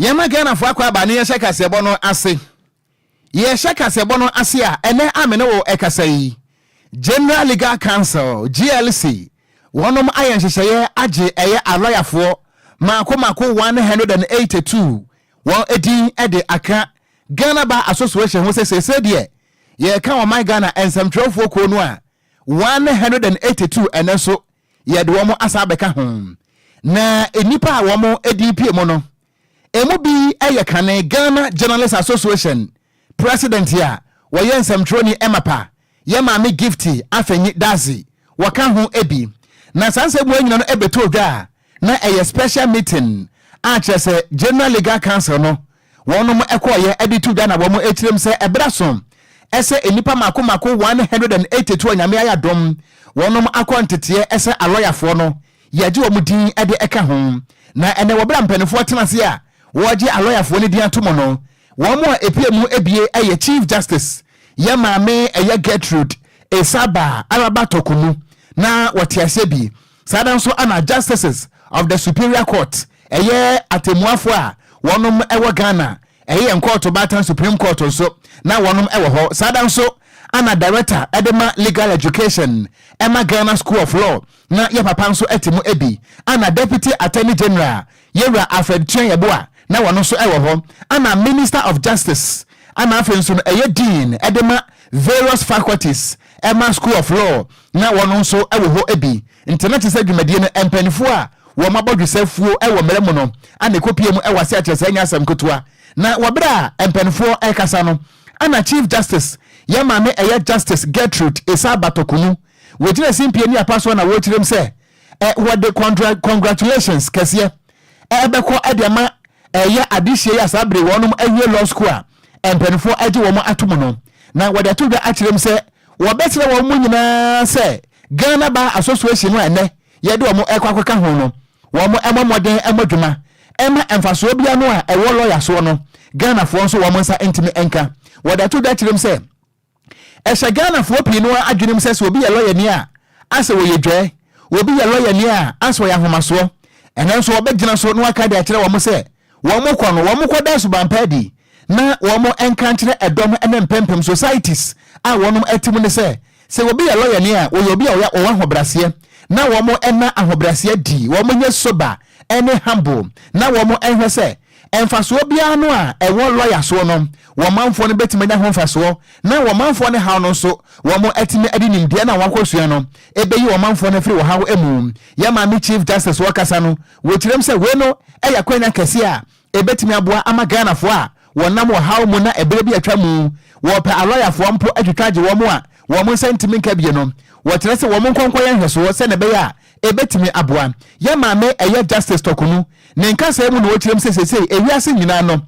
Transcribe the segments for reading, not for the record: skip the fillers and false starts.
Yema Ghana for akwa ba ne ye shaka se bono ase. Ye shaka se bono ase a ene amene wo ekasa yi. General Legal Council GLC wonom ayen hyehyeye age eye aloyafo mako 182 won edi ede aka Ghana Bar Association wo se de ye ka o my Ghana ensamtrofo ko no a 182 enenso ye de wo asa beka ho na enipa a wo edi pie mo no emu bi eye kane Ghana Journalists Association president ya wo ye ensamtroni emapa ye maame gifty afenyi dazi waka ho ebi na sanse mu anyina no ebeto dwa na eye special meeting a chese General Legal Council no wonom ekoye editu dwa na wo mo etirem se ebrasom ese enipa mako 182 anyame aya dom wonom akontete ese aloyafo no yaje wo mudin ede eka ho na ene wo bra mpanifo tenase a woje aloyafo ne din atomo no wo mo epiemu ebie eye Chief Justice ye maame eye Gertrude Esaba Araba Tokunu na watiase bi sada nso ana Justices of the Superior Court eye atemuafo a wonom ewo Ghana eye Court Batan Supreme Court nso na wonom ewo ho sada nso ana Director Edema Legal Education Emma Ghana School of Law na ye papa nso etemu ebi ana Deputy Attorney General Yewra Alfred Chianyeboa na wono nso ewo ho ana Minister of Justice ana afenso eye Dean Edema various faculties Emma School of Law na wono nso ewo ho ebi internet se dwumadie no empanifo a wo mabodwesafuo ewo meremo no ana kopie mu ewase akyerese nya asam kotua na wabra empanifo ekasa no ana Chief Justice ye maame eye Justice Gertrude Esaba Tokunu wejire simpie ni apaso na wochirem se what the congratulations kese ebeko edema eye adihye ya sabre wonum awie law school a empanifo age wo mo atomo no na wada to da achirem se wo betre wo mu nyina se Ghana Bar Association wa ene ye de wo mo ekwakwaka ho no wo mo emomoden emodwuma ema emfaso bia no a ewo lawyer so no Ghana fo nso wo mo nsa entimi enka wada to da achirem se esha Ghana fo pi no adwenem se obi ye lawyer ni a ase wo ye dwe obi ye lawyer ni a ase wo ya homaso ene nso wo begina so no aka de akire wo mo se wo mo kɔ no wo mo kɔ da so bampadi na wo mo enka nkire edom ene mpempem societies a wonom atimu ne se obi ye lawyer ni a wo obi a wo ahobrase na wo mo ena ahobrase di wo mo nye soba ene humble na wo mo enhwe se emfaso bia no a ewo lawyer so no wo manfo no betime nya homfaso na wo manfo ne hawo no so wo mo atime adi nimdia na wakosua no ebeyi wo manfo no firi wo hawo emu ya ma mi Chief Justice wakasa no wo kirem se we no eya kwanya kase a ebetime aboa ama Ghana fo a wonam wo hawo mu na ebere bi atwa mu wo pa lawyer fo mpo adwetwaje wo mo a wo mo sentiment ka bie no wo tere se wo mo nkonkoye nhweso se ne be ya ebetime aboa ya ma me eye Justice Tokunu ne nkasa mu no wo kirem se ewiase nyina no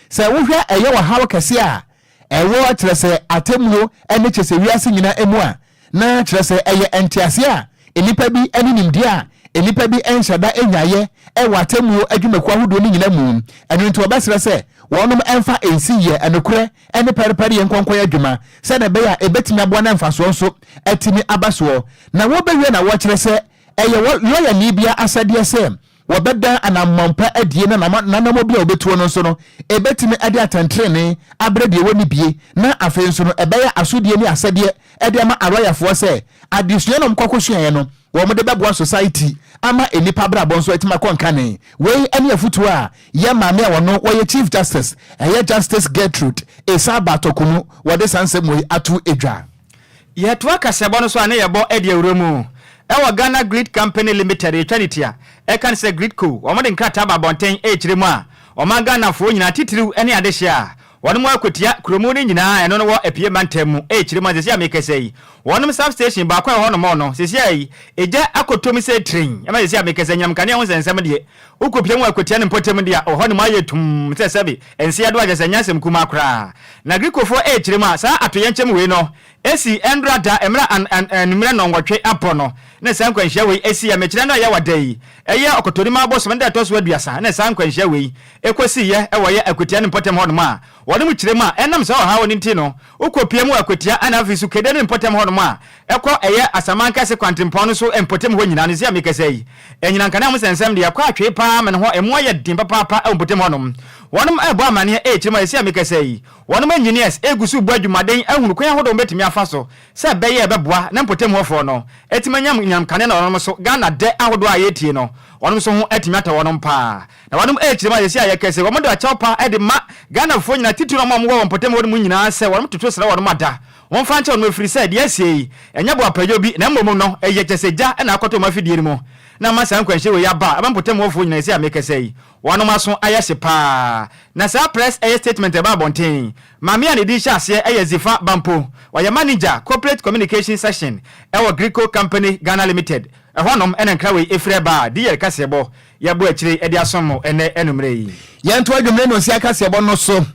se wo hwa eye wo hawo kase a ewo tere se atemuo ene chese wiase nyina emu a na tere se eye entiase a enipa bi eni nimdi a enipa bi enhyada enyaye ewa atemuo adwumaku ahodo ni nyina mu enu nti obesere se wonom enfa ensiye enokure ene perepere ye nkonkoye adwuma se na be ya ebetimi aboa na enfaso nso atimi abaso na wo bewie na wo kire se eye lawyer ni bia asade se wobeda anamampa adie na nanamo bia obetuo no nso no ebetimi ade atantrene abrede woni bie na afi nso no ebeya asodie ni asade ede ama aroyafo se adesua no mkokosua no wo mo de beboa society ama enipa brabo nso etima konkane we ene afutu a ye maame a wono wo ye Chief Justice eye Justice Gertrude Esaba Tokunu wo de sansem atu edwa ye to akasebo no so ane ye bo ede awremu ewa Ghana Grid Company Limited etwanitia e kan se Grid Co wo mo de nkrata ba bonten e kiremu a o ma Ghana fo nyina titiriw ene adehia wono mo akotia kromu ni nyina eno no wo apie mantemu e kiremu sesi amekesei wono substation ba kwa hono mo no sesi ai eja akotomi se train ema sesi amekese nyamkane ho sensem de ukopie mu akotia ne potem de o hono ma yetum se sebi ensi ado agese nyasem kuma akra na Grid Co fo e kiremu a sa atoyenchem we no esi endrada emra anumre no ngwotwe apo no na san kwanhia we esi ya mekire na ya wadai eye okotori ma boso mende atoso aduasa na san kwanhia we ekosi ye ewoye akotia ne potem hono ma wode mu kiremu a enam se o ha woni nti no ukopie mu akotia ana afisu kede ne potem hono ma ekọ eye asamanka se kwantempon no so empotem ho nyina no se amekasei enyina nkana mu sensem de yakọ atwe pa me no ho emo ye din papa empotem hono wɔnom ɛbɔ amane kyerema yɛsi amekasa yi wɔnom engineers egusu bu adwumaden ahunu kwan ahodo betumi afa so sɛ bɛyɛ bɛboa na mpotem hɔfo no etimanyam nyam kane na wɔnom so Ghana de ahodo a yɛtie no wɔnom so ho etimi ata wɔnom pa na wɔnom kyerema yɛsi ayɛkɛse wɔnom de akyɛw pa de ma Ghana fo nyina titiro ma wɔn mpotem wɔnom nyinaa sɛ wɔnom toto sra wɔnom ada wɔn fa nkyɛw no firi sɛ de asie ɛnya bo apadwo bi na mmom no ɛyɛ kyɛsɛgya na akɔtɔ ma fidie mu na ma san kwanhye we yaba abampotem wɔfo nyina yɛsi amekasa yi wɔnom aso ayɛse pa na sa press a statement about bonten mame an edi hyase ɛyɛ Zifa Bampo wɔyɛ manager corporate communication section ɛwɔ Greco company Ghana limited ɛhɔnom ɛna nkrawe efre ba di yɛ kasebo yɛbo akyire ɛde asomo ɛnɛ ɛnumre yi yɛnto adwumre no si akasebo no so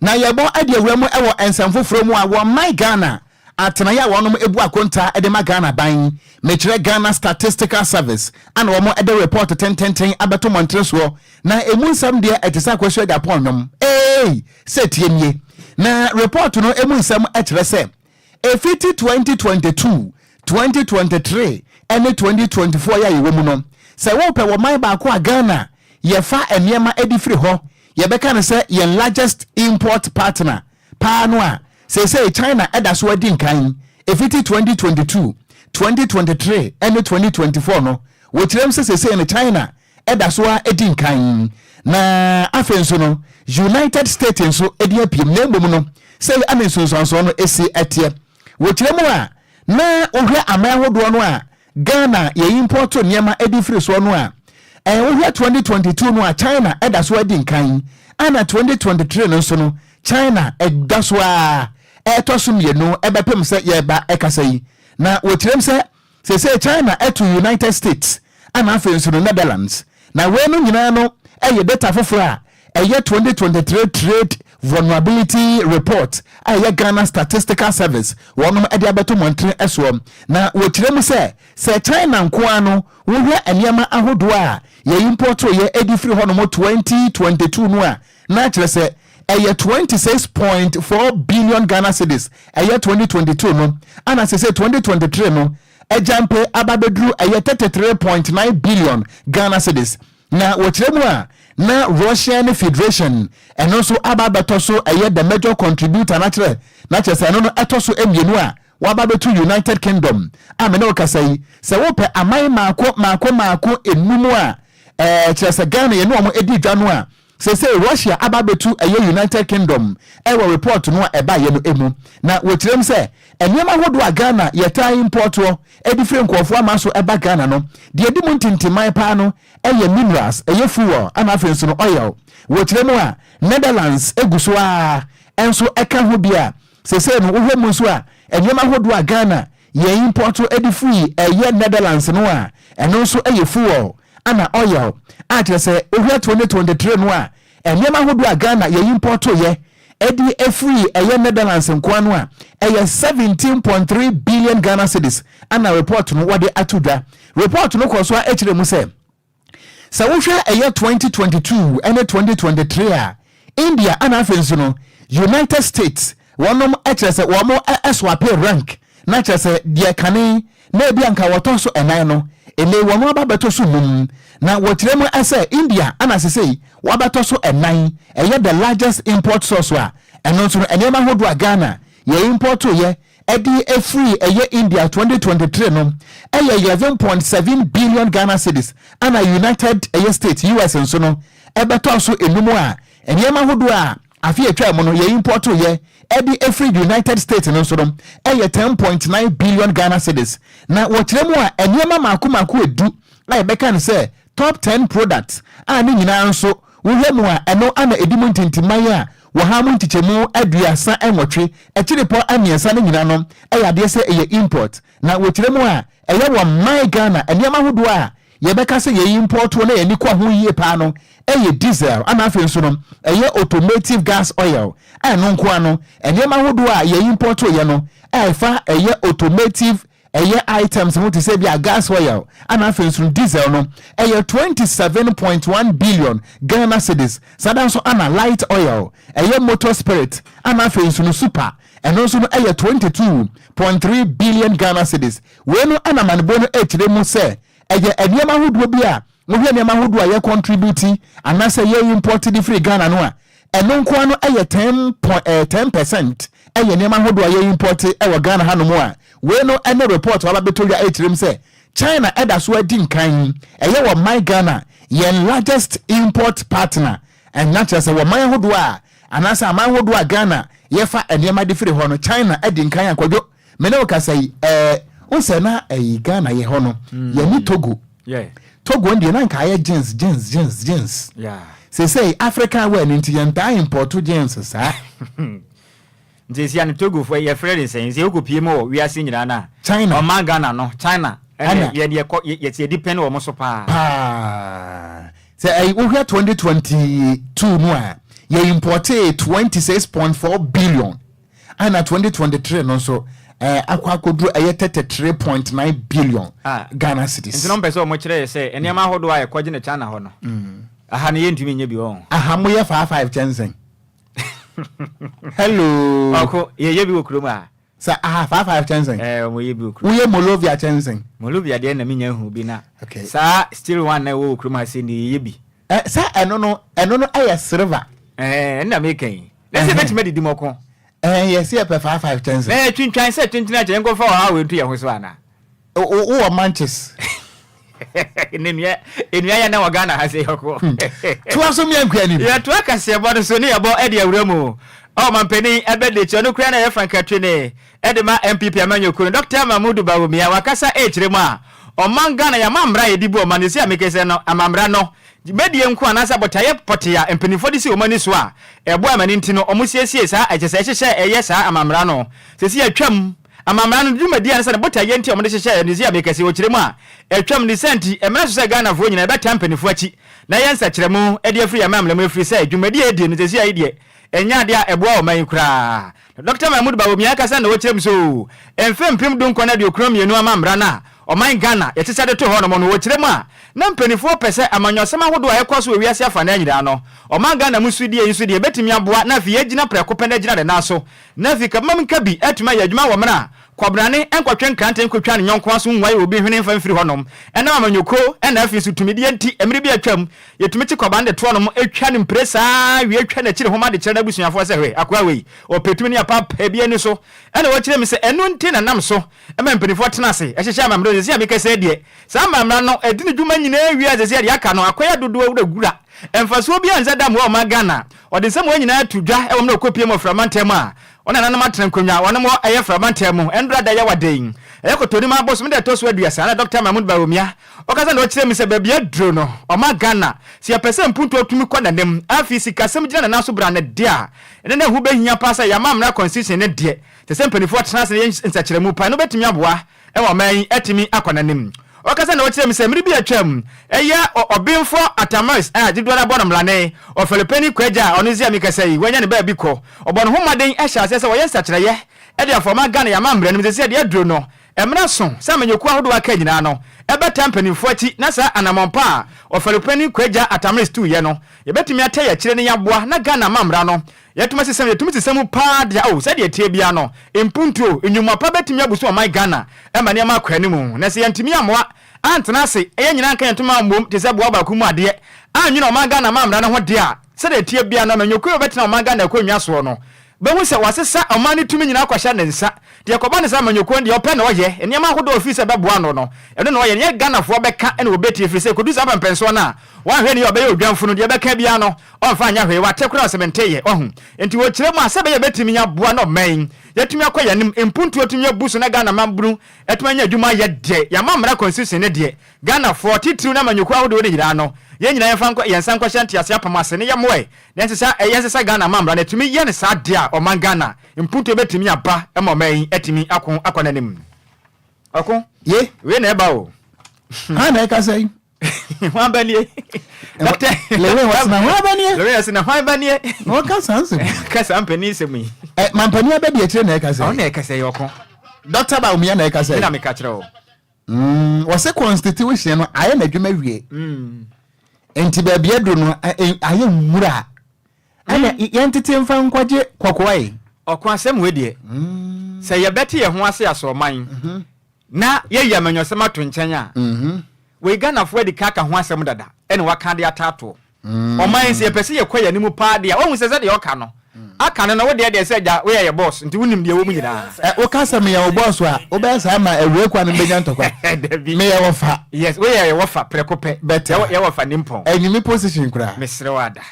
na yɛbɔ ade awuramu ɛwɔ ensamfoforo mu a wɔ my Ghana atena ya wɔnom ebu akonta ɛde ma Ghana ban mekyerɛ Ghana Statistical Service ana wɔn ɛde report tententen abeto montreso na emu nsam deɛ ɛtesa kwasua da pɔnnom sɛ tiemie na report no emu nsam ɛkyerɛ sɛ efiti 2022 2023 ɛne 2024 ya yɛwɔ mu no sɛ wɔpɛ wɔ man baako a Ghana yɛfa nneɛma edi firi hɔ yɛbɛka ne sɛ yɛn largest import partner paano a say China eda so adi nkan efiti 2022 2023 and 2024 no wotirem say in China eda so adi nkan na afenso no United States nso edi apim na mbom no say amensunsanso no esi etie wotirem a na ohwe aman hodo no a Ghana ye import niema edi free so no a ohwe 2022 no a China eda so adi nkan ana 2023 no so no China eda so a etosum ye no ebepem se ye ba ekasa yi na wotirem se China to United States ana afenso no Netherlands na we no nyina no eye data foforo a eye 2023 trade vulnerability report eye Ghana Statistical Service wonom ede abeto montre eso na wotirem se China nko ano wo hwe eniema ahodo a ye import ye edi free honom 2022 no a na kire se 26.4 billion Ghana cedis 2022 no ana say 2023 no ejampe ababedru 33.9 billion Ghana cedis na wotiremu a na Russian Federation and also ababeto so the major contributor na say no etoso emienu a wababetu United Kingdom amene okasai se wope amai mako enumu a say Ghana ye no omo edi dwa no a say Russia ababetu United Kingdom ewo report no eba ye no emu na wotirem say eniema hodo a Ghana yeta import wo edifre nkofo amaso eba Ghana no de edi muntintimai pa no minerals fuel ana afenso no oil wotirem a Netherlands eguso a enso eka ho bia say no wo mu so a eniema hodo a Ghana ye import edifre Netherlands no a eno so fuel ana oil ati say ohwe 2023 no a eniema hodo a Ghana ye import ye edi free Netherlands nko ano a 17.3 billion Ghana cedis ana report no wode atudwa report no koso a ekire mu say wohwe 2022 and 2023 a India ana afenso no United States wonom ekire say womo eswape rank na kire say de kane na ebi anka woto so enan no ele wono ababeto so mum na wotiremu ase India ana sesei wabato so enan the largest import source a eno so enema hodo a Ghana ye import ye edi free India 2023 no 11.7 billion Ghana cedis ana United States US nso no ebeto so enumu a enema hodo a afi etwa mo no ye import ye edi free United States no so no 10.9 billion Ghana cedis na wotiremu a enema mako edu na ebeka ne say top 10 products ani nyina nso wohwemu a eno ana edimu ntintimai a wo ha mu ntichemu aduasa enwotwe ekiripo amiesa ne nyina no ade se import na wotiremu a wo my Ghana eniema hodo a yebeka se ye import wo na ye nikwa ho yie pa no diesel ana afenso no automotive gas oil eno nko ano eniema hodo a ye import ye no fa automotive items mo to say be a gas oil and afenso diesel no 27.1 billion Ghana cedis sadan so ana light oil motor spirit and afenso no super and also no 22.3 billion Ghana cedis we no ana manbono ekire mu say eniema hodo bia mo hwe eniema hodo a ye contribute and say ye import the free Ghana no a ɛno nko no ɛyɛ 10% ɛyɛ nneɛma ahodoɔ a yɛ import ɛwɔ Ghana ha no mu a we no ɛne report wala beto ya ɛkyerɛm sɛ China ɛda so adi nkan ɛyɛ wɔ my Ghana yɛn largest import partner ɛna kyerɛ sɛ wɔ man ahodoɔ a anasa aman ahodoɔ a Ghana yɛfa nneɛma de firi hɔ no China ɛdi nkan akɔdwo mene wo kasa yi wosɛ na Ghana yɛ hɔ no yɛni Togo Togo ndi na nka ayɛ jeans say African wear nti yɛntaa import jeans saa nti sia no Togo fo yɛ frɛ say nsi okopie mo wi ase nyina na China o man Ghana no China yɛ depend wo mo so pa say wo hwɛ 2022 no a yɛ imported 26.4 billion and 2023 no so akwakodru 33.9 billion Ghana cedis. Nti no mpɛ sɛ o mo kyerɛ sɛ enema hodo a yɛkɔgye ne China hɔ no aha ne yɛntumi nya bi wɔ aha mo yɛ 55 chansen hello ɔko yɛ bi wɔ kurom a sa aha 55 chansen mo yɛ bi wɔ kurom wo yɛ Molovia chansen Molovia de na menya hu bi na sa still one na wɔ kurom a sɛ ne yɛ bi sa ɛno no ɛyɛ silver na me kan let's say betime didi mɔko yes yɛ pɛ 55 chansen twintwan sɛ twintina kyɛ nkɔ fa wɔ ha wɔ ntu yɛ ho so ana wo manches enua ya na Ghana ha se yoko tuwa so mi ankwani ya tuwa kase bodo so ne yebo e de awuramu o mampani ebede che no kura na ye frankatwe ne e de ma MPP amanyokuru Dr. Mahmoud Bawumia wakasa e kyeremu a o man Ghana ya mamra ye dibu o manesi amekese no amamra no medie nko anasa botaye potia empanifo de si o mani so a ebo amani ntino o musiesie saa echese ehye eye saa amamra no sesi atwam amamra no dwumadi ansa ne botaye nti o mo de hye ne zi amekese o kyeremu a etwam ni senti emra so se Ghana fo nyina beta mpanifo achi na yensa kyeremu e de afri amamra mu afri se dwumadi e die no sesi ayi de enya de a ebo o man kura Dr. Mahmoud Bawumia kasa na wo kyerem so emfem pim dunko na de okrom yenu amamra na o man Ghana yetisa de to ho no mo no wo kyeremu a na mpanifo pese amanyosema hodo a yekoso we wiase afa na nyira no o man Ghana musudie yisudie betimi aboa na fi yegina preko pende gina de naso na fi kamam nkabi atuma yadwuma wo mra kwabrane enkwatwe nkrante nkotwa ne nyonko aso nwaye obi hwene mfa mfiri honom ena amanyoko ena afi so tumidi enti emri bi atwam yetumiti kwabande to honom etwa ne mpresa wi etwa na kire homa de kire na busuafo se hwe akwa wei o petumi ne apa bia ni so ena wo kire mi se enu nti na nam so ema mpanifo tenase ehyehyɛ amamra zesi abekese de sa amamra no edini dwuma nyina wi azesi de aka no akoya dodo wura emfaso bi anza dam wo ma Ghana ode nsem wo nyina atudwa e wo na okopie mo framantem a ona nanam atrenkonwa wona mo aye framantem endra da ya waden e kotoni ma boss me de to so aduasa na Dr. Mahmoud Bawumia okasa na o kire mi se babia dro no o ma Ghana si apese mpuntu otumi kwa nanem afisi kasem gina na so bra na de a ene na hu behia pasa ya mamra constitution ne de te se mpanifo tenase ne nsakiremu pa no betumi aboa e wo man atimi akwa nanem okasa na o kire mi se miri bi atwam eya obinfo atamaris jidwara bonam lane o Filipini kwaja onizia mikasa yi wanya ne ba bi ko obon homaden ehya ase se wo yensa kireye e de afoma Ghana ya mamre no se de adro no emra so se manyoku ahodo aka nyina no ebe tampanifo achi na sa anamompa o Filipini kwaja atamaris tu ye no ye betimi ata ya kire ne yaboa na Ghana mamra no yetuma sisem pa de o se de tie bia no impuntu enyuma pa betimi abuso o my Ghana e mane ma kwani mu na se yantimi amoa antena se eye nyina kan yentuma mbom te se boa ba ku mu ade anwina o Ghana mamra na ho de a se de tie bia no manyoku betena o Ghana akonnwa so no behu se wasesa o mani tumi nyina akwahya ne nsa de akoba ne sa manyoku de ope na oye enema hodo ofise beboa no no eno na oye ne Ghana fo beka ene obeti ofise kodu sa pempenso na wa hwe ne obeye odwanfo no de beka bia no onfa anya hwe wa tekura sementeye ohu enti wo kire mu asebe ye betimi nya boa no man yetumi akoya nim impuntu otumi abuso na Ghana mambru etuma anya adwuma ye de ya mamra constitution ne de Ghana fo titiri na manyoku ahodo ne nyira no ye nyina yemfa nko yensan ko hyanti ase apamase ne yemwe ne nsesa eyensesa Ghana mamra ne tumi ye ne sa de a o man Ghana impuntu betimi aba e mo man etimi akona nim akon ye we na eba o ha na ka say wa banie doctor lewe wasna wa banie lewe asna wa banie o ka sanse ka sampani semi mampani abedi etire na ka say o na ka say yokon Dr. Bawumia na ka say na me ka kire o wose constitution no aye na dwuma wie enti ba bia dro no aye nwura ana yentete mfa nkwaje kwakwae okwan asem we de se ye beti ye ho ase asoman na ye yamanyosema to nkyenya we Ghana fo de kaka ho asem dada ene waka de atato o man se pese ye kwaya ni mu pa de a wo se de oka no aka no wo de se ja we ye boss nti wonim de wo mu nyina wo ka se me ye boss a wo be sa ma ewe kwa no benya ntokwa me ye wo fa yes we ye wo fa prekope ye wo fa nimpon enimi position kura mesre wada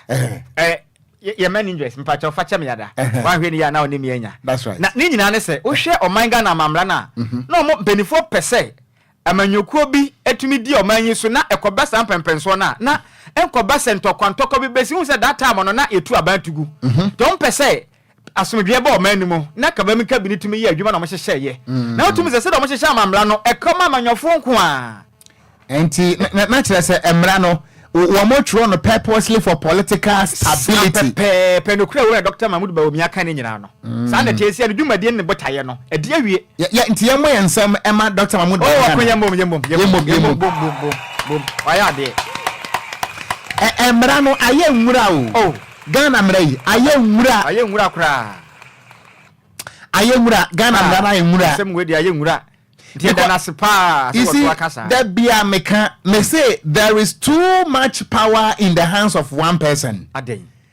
ye mani dress mpacha fa cheme yada wa hwe ni ya na onim yenya that's right na ni nyina ne se wo hwe omanga na mamra na na mo benefo pese amanyokuo bi etumi di omanyi so na ekobasa mpempenso na enkobasa ntokwantoko bi besi hu se that time no na etu abantugu don pese asomdwe ba omani mu na kabami kabini tumi ye adwuma na mo hyehye ye na otumi se do mo hyehye amamra no ekoma amanyofo nko a enti na kire se emra no we mo tro no purposely for political stability pe no kura we Dr. Mahmoud Bawumia kan nyina no sa na tesi anu dwumadie ne botaye no e de awie ya enti ye mo yensam ema Dr. Mahmoud Bawumia oh akonya mom waya de emra no aye nwura o Ghana mra yi aye nwura kura Ghana mra na aye nwura sem we de aye nwura that bia me say there is too much power in the hands of one person.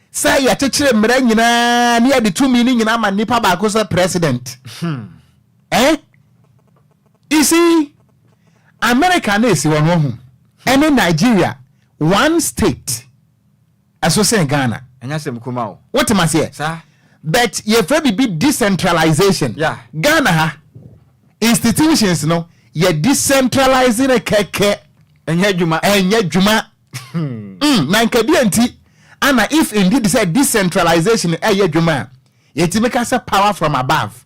Say ya chechire mra nyina na ya de 2 million nyina ma nipa ba ko president. You see America na esi wono hu. Any Nigeria one state aso say Ghana. Enya sem kuma o. What am I say? Sir. But ye fe be decentralization. Yeah. Ghana ha institutions no ye decentralizing keke enya djuma na nkabia nti ana if indeed say decentralization ye djuma yeti make us power from above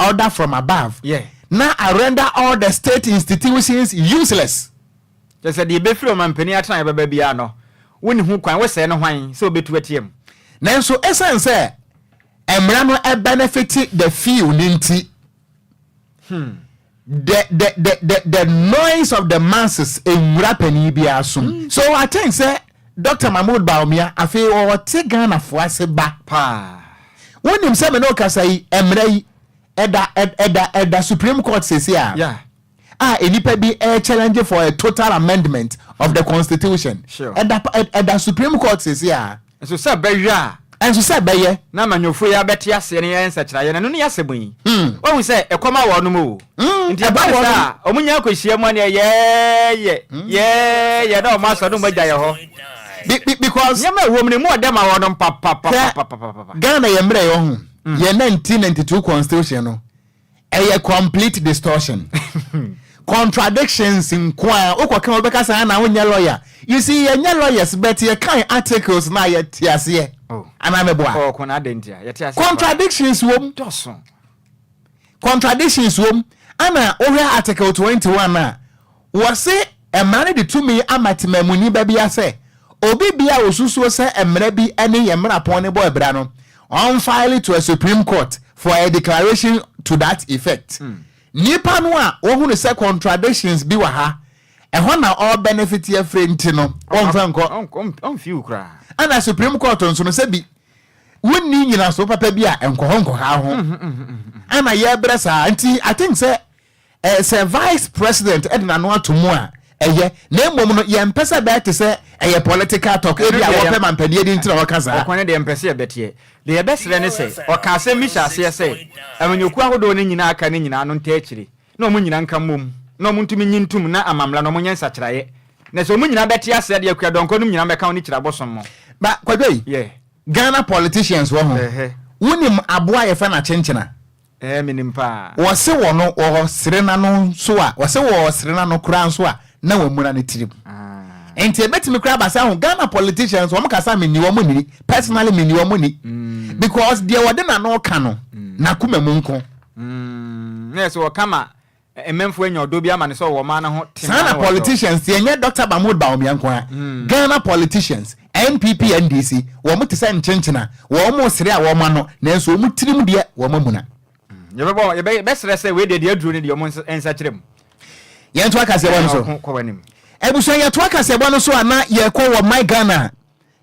order from above yeah na I render all the state institutions useless just say the be free man pani atan baba bia no woni hu kwan we say no hwan so betu atiem na so essence say emra no e benefit the few ninti the noise of the masses in rapeni bi asum. So I think say Dr. Mahmoud Bawumia afi o te Ghana fo ase ba pa wonim se me no kasa yi emrai eda Supreme Court says here yeah enipa bi challenge for a total amendment of the constitution sure eda Supreme Court says here so say beya and so say beye na manyofo ya beti ase ne yensa kira ye no ne yasebun won say ekoma wo no mo nti aba sa omunya akohia mu ne ye na o ma so no magya ye ho because yema wo mne mu odema wo no papa Ghana ye mre yo hu ye 1992 constitution no a complete distortion contradictions in choir okoka obeka sa na wonya lawyer you see ye nya lawyers but ye kan articles na ye tiase anameboa kona dentia ye tiase contradictions wom ana ohwe article 21 na wo se emane de tumi amatemamuni ba bia se obi bia osusuo se emre bi ene ye mra pon ne boy bra no on file to a Supreme Court for a declaration to that effect nipa no a ohunu se contradictions bi wa ha ehon na all benefit ye friend no on franco on few kra ana Supreme Court on so no se bi wonni nyina so papa bi a enkohonko ha ho ana ye bresa anti I think say vice president edna no atomu a eye na emom no ye mpesa be te say political talk e bia wo pe mampanie di ntina wo kasa okwane de mpesa ye betie de ye besre ne say o ka se mi sha se say amanyoku ahodo ne nyina aka ne nyina no nta akiri na omu nyina nka mom na omu ntumi nyintum na amamla no monyen sakiraye na so omu nyina betie ase de akua donko no nyina beka oni kira bosom mo ba kwadwei yeah Ghana politicians wo ho wonim aboa ye fa na chenchena minim pa wo se wo no wo sirena no so a wo se wo sirena no kura so a na wamura ne tirim enti ebetimi kura ba sa ho Ghana politicians wo mkasa meni wo moni personally meni wo moni because they were na no ka no na kuma mu nko yes wo kama ememfo enya odobi ama ne so wo ma na ho sana politicians yenye Dr. Mahmoud Bawumia nko Ghana politicians NPP NDC wo mo tese nchenchena wo mo sire a wo ma no na enso wo tirim de wo mamuna ye be sere se we de aduru ne de wo ensa kirem ye nto akase wo no so ko wanim ebuso ye to akase wo no so ana ye ko wo my Ghana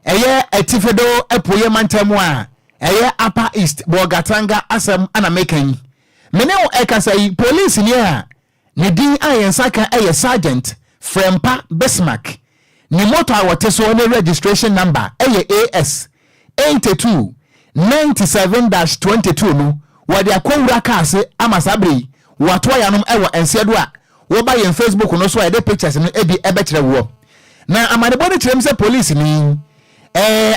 eye atifedo apoye mantamu a eye Upper East Bogatanga asem ana mekan mene o ekasa yi police ni a ne din ayensaka eye sergeant Frempa Bismarck ni moto a wote so ne registration number AS 8297-22 no wode akwura kaase amasabre wato yanom ewo ensedo a wo ba yen Facebook no so de pictures no ebi ebekire wo na amanebo ne kirem se police ni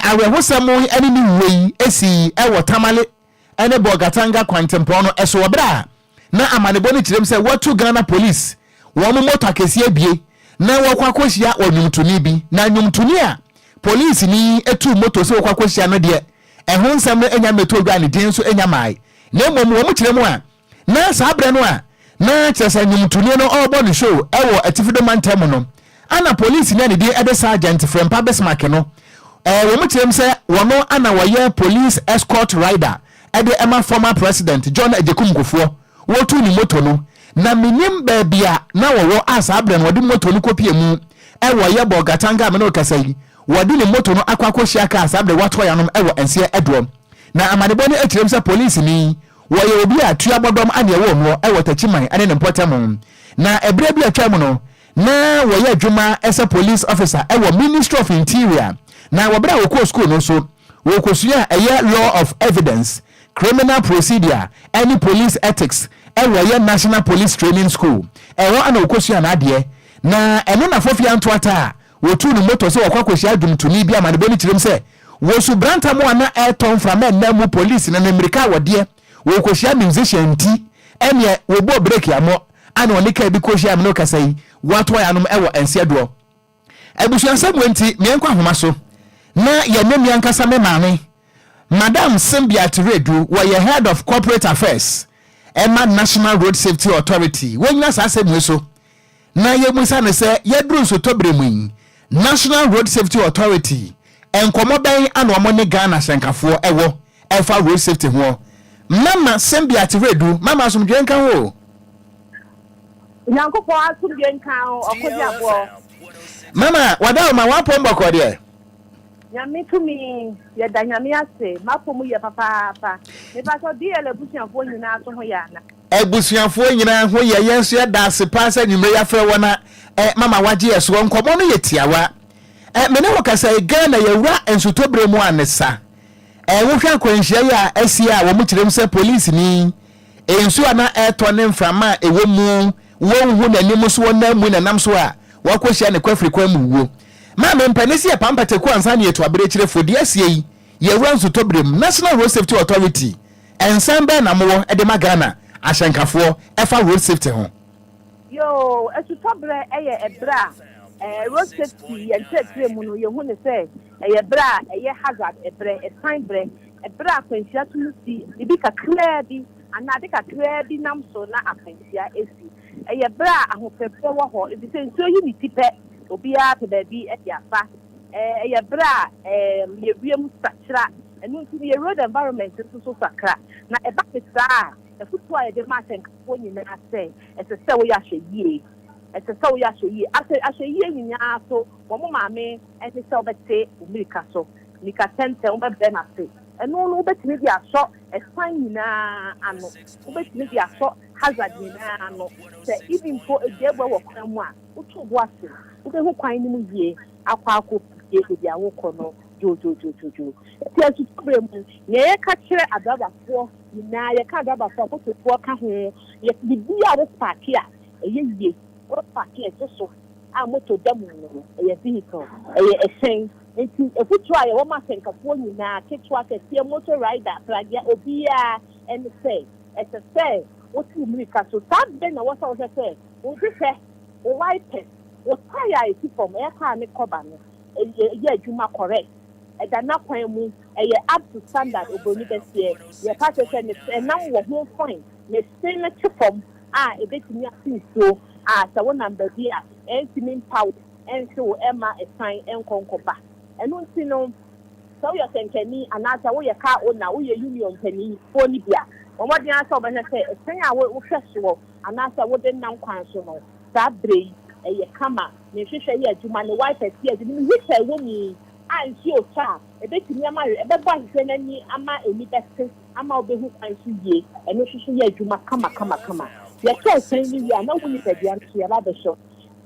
awehosam ani ni wei esi ewo tamale ene bogatanga kwantempo no eso obra na amanebo ne kirem se watu Ghana police wo mo moto akesi ebie na wakwakohia onwumtuni bi na nwumtuni a police ni etu moto se wakwakohia no de ehun nsam no enya meto gwa ne din so enya mai na mmom wo mo kirem a na sabre no a na kyesa nwumtuni no obo ne show ewo atifido mantem no ana police ni ade ede sergeant from Pabesmark no wo mo kirem se wono ana waye police escort rider ede ema former president John Ejekum Kufuor wo tu ni moto no na minim baabia na wo asabre no wodi moto no kopie mu ewo ye bogatanga me no kasai wodi ni moto no akwakohia ka asabre wato ya no ewo ense edom na amanebo ne atirem se police ni wo ye obi atua bodom ane ewo no ewo tachiman ane ne mpotem na ebre bi atwa mu no na wo ye adwuma ese police officer ewo Ministry of Interior na wo bra wo ko school no so wo kosua eye law of evidence, criminal procedure, any police ethics ewo National Police Training School ewo ana okosua na ade na eno na fofia ntoata wotu no moto se wakwakohia adwumtuni bi amanebo ni kirem se wo su branta mo ana eton from na mu police na America wode wo kohia musician ti ene wo bo break amo ana onika bi kohia me no kasai wato ya no ewo ensedo ebusuan sabwenti mienko ahoma so na ye nemi ankasa me maame Madam Simbiat Redu were head of corporate affairs Emma National Road Safety Authority wonyina sase mweso na ye musa ne se ye dru so tobremu National Road Safety Authority enkomo ben ana omo ne Ghana senkafo ewo efa road safety ho Mama Simbiat Redu mama asomdwen kan ho Nyanko po asomdwen kan Okogyeabour Mama wada ma wa pombo ko de Nyame tumi ye da nyame ase mapomu ye papa me ba so DLFM nyina so ho ya na ebusuafo nyina ho ye yenso ya da ase pa sa nyumre ya frɛ wona mama waje yeso nkomo no yetiawa me ne wokasa Ghana yewura ensotobre mu anesa wo hwa kwanhia ya asia wo mu kirem se police ni ensu ana eto ne mframa ewo mu wo hu nanim so wona mu nanam so a wakohia ne kwafri kwa mu wo Mama mpanesi ya pampate kwa ansani yetu abirechire fodi asie ye ranzo tobrem National Road Safety Authority ensambe na mo edema Ghana ahyankafo efa road safety ho yo esu tobre eye ebra road safety ye tetre mu no ye hu ne se eye bra eye hazard ebre time bre ebra kwansia tumusi ibi kakra bi anade kakra bi nam so na akwansia esi eye bra ahofefe wo ho ibi se nso yi ni tipe obia to baby ediafa ye bra ye wiem sakra enu nti ye road environment so sakra na e ba pesa e futu a ye de ma senkafo nyina ase se wo ya hweye se wo ya hweye ase ye nyina so wo mo maame se obete America so nika tente wo be na se enu no obetimi bi aso san nyina ano obetimi bi aso hazard nyina ano se even for ejebo wo kwan mu a utu bo ase ube hu kwan ni mu yie akwa ye dia wo kono jo ti asu problem ye ka kire adabafo nyina ye ka adabafo ko ka ho ye bibia wo party a ye wo party e so a moto damu no ye vehicle ye esen enti efutu a ye wo ma senkafo nyina ketwa kese motor rider plagia obia and say what you make so that then what I was say wo fe o wipe o tire is from e ka me cover no ye adwuma correct e da na kwan mu e up to standard oboni bese ye pa se ne nam wo ho fine me say na chefom a e betimi asin so a sa wo number bi a entimi power enso ema e sign enkonkoba enu nti no so yo senkani anasa wo ye ka o na wo ye union pani foni bia omodin asa obehwe se sen a wo hweso anasa wo de nam kwan so no sa brei eye kama ne hwehwe ye adwuma ne wife tie de ni hwehwe wo ni ansi o cha e betimi ama e be bo ahwe nani ama eni bese ama obehu kwan so ye eno hwehwe ye adwuma kama ye ka sen ni ya na wo ni pedi anti ya ba be sho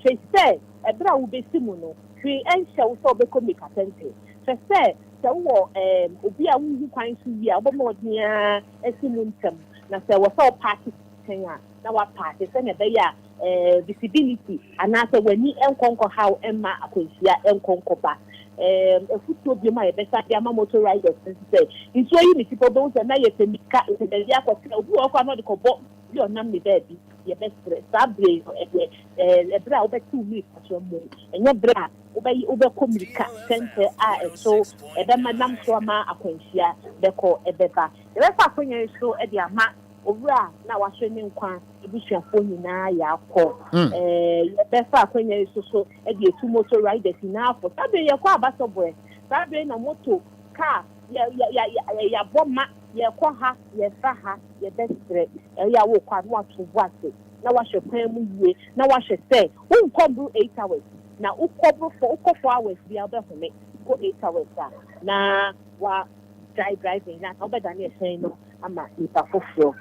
say ebra wo besi mu no hwe enhye so be ko make attention say wo obi a wu kwan so wi a obo mo dia esimu ntem na say wo so party kenya na wa party say na be ya visibility anase wani enkonko how emma akonsia enkonko ba efuto bi ma e be sa dia ma motor riders say nso yi mi tipo do say na ye temika e be dia ko obi wo kwa no de ko bo bi onam ne baby ye best sabre ebra obetu mi kwaso mo enye bra ube communica center so ebe madam so ama akwanhia beko ebeba ebe fa akwanya so e de ama owura na wahwe ne nkwa ebusuafo nyina ya akọ ebe fa akwanya so e de etu motor riders na afọ sabre ye kwa abasoboe sabre na moto car ya bomma ye kwa ha ye fa ha ye bestre ya wo kwa no ato voice na wahwe kwan mu yie na wahwe say unkombru 8 hours na ukobru for 4 hours bi abehome go 8 hours na wa driving na obeda na ehn no ama ipa foforo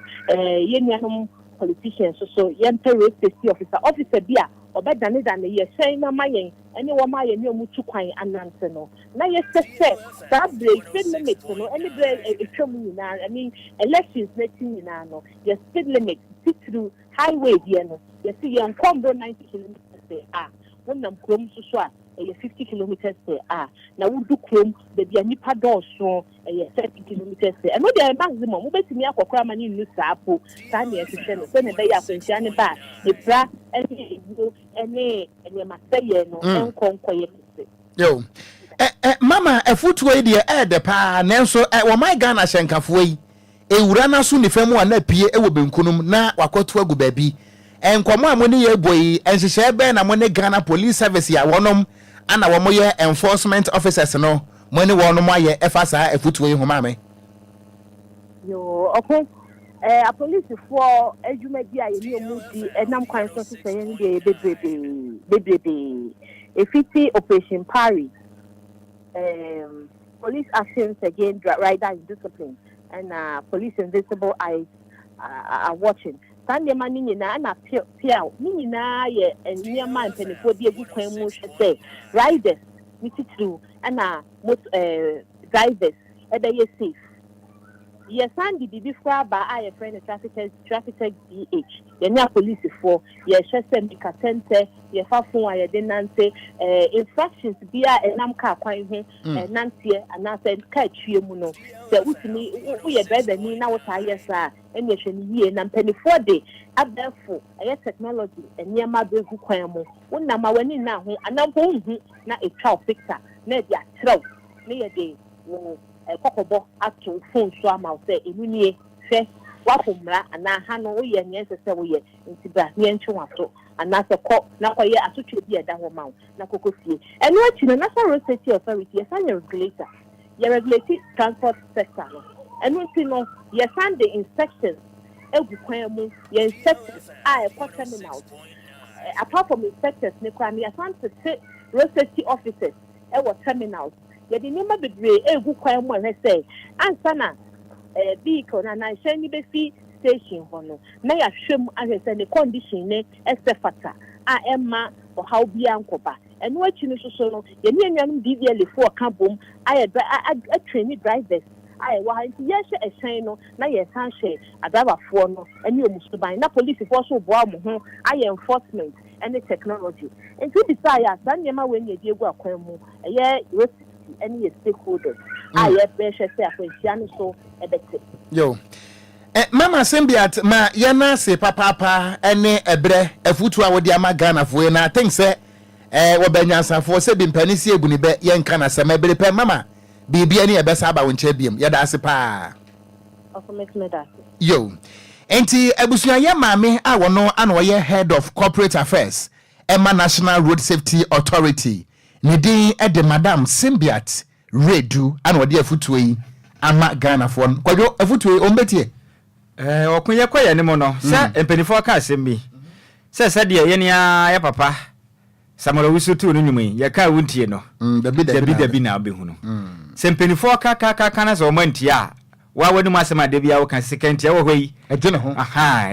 yenuanom politicians so yente road safety officer bia obeda ne da na ye hwen na mayen ene wo mayen ne omutu kwan ananse no na ye sese that break speed limit no any break etwam nyina I mean elections netin nyina no ye speed limit through highway there no ye see ye nkombro 90 km per hour wonam krom so a 50 kilometers per hour na wudu krom de bia nipa dɔɔso 30 kilometers per hour no dey maximum wo betimi akɔkora mani nu saapo saa ne ɛhwehwɛ no sɛ ne bɛyɛ akwanhyia ne ba ne bra ɛne ewu ɛne masɛyɛ no ɛnkɔnkɔyɛ kese yo mama efutuo yi de de pa nanso wo my Ghana hyenkafo yi ewura na so ne famu a na pie ewo benkunum na wakoto agu baabi enkomo a mo ne ye boyi enhyehyɛ be na mo ne Ghana police service ya wonom ana wo mo ye enforcement officers no mo ne wonom aye efasa efutuo yi homa me yo okay a police for ejumadi aye ni omudi enam kwan so se yen de bebrebe efiti operation Paris police actions against rider indiscipline and police invisible eyes are watching Sunday man nyina na pia nyina ye enema mpanifo bi egu kwan mu hwese riders mititru na drivers ebe ye safe ye Sunday bibi fra ba aye friend traffic DH ye nya police for ye hwese mika center ye fa fon aye de nante infractions bia enam ka kwan ho nante anase ka twie mu no se utimi wo driver ni na wo ta yesa ene hwani yie na mpanifo de abefo aye technology enema be gu kwan mu wonama wani na ho anampo hu na etwa picture na dia trew na ye de wo kokobo ato phone so ama say enu nie hwe wafumra ana ha no wo ye nyense se wo ye ntibra ne ntwewato ana se ko na koye atotwe bi eda ho ma na kokofie enu achi na National Road Safety Authority yes an regulator ye regulate transport sector no enu ti no yes and the inspections egu kwan mu ye inspectors terminals apart from inspectors ne kwa me yes and the road safety officers terminals ye di nima bedre egu kwan mu say ansa na vehicle na shani be fi station hono na ya hwem ahwese ne condition ne estefata emma o how bia nkoba eno achi no so no ye ne nyanum DLFM ka bom a trainee drivers wa hanti ye hye ehwan no na ye san hye adabafo no ene omusuban na police force so boa mo ho aye enforcement and technology enti bi sa ya san nyema we ne egu akwan mu ye any stakeholders aye be hye se akwanhia no so ebete yo mama Simbiat ma yana se papa ene ebre efutu a wodi ama Ghana fo na think say wo banyansafo se bi mpani si eguni be ye nka na se mebere pe mama bibia ni ebesa aba wonche biem ya da ase pa yo enti ebusuan ye maame a wono ana ye head of corporate affairs Emma National Road Safety Authority ne din de madam Simbiat Redu ana wodi afutu yi ama Ghana fo Kwadwo afutu yi ombetie okunye kwaye ne mo no se empanifo ka asem se de ye ne ya papa Samuel Wusutu no nwum ye ka wuntie no dabi na obehu no se empanifo ka na so mantie a wa wani mu asem ade bia wo kan sekantie wo hoi adwene ho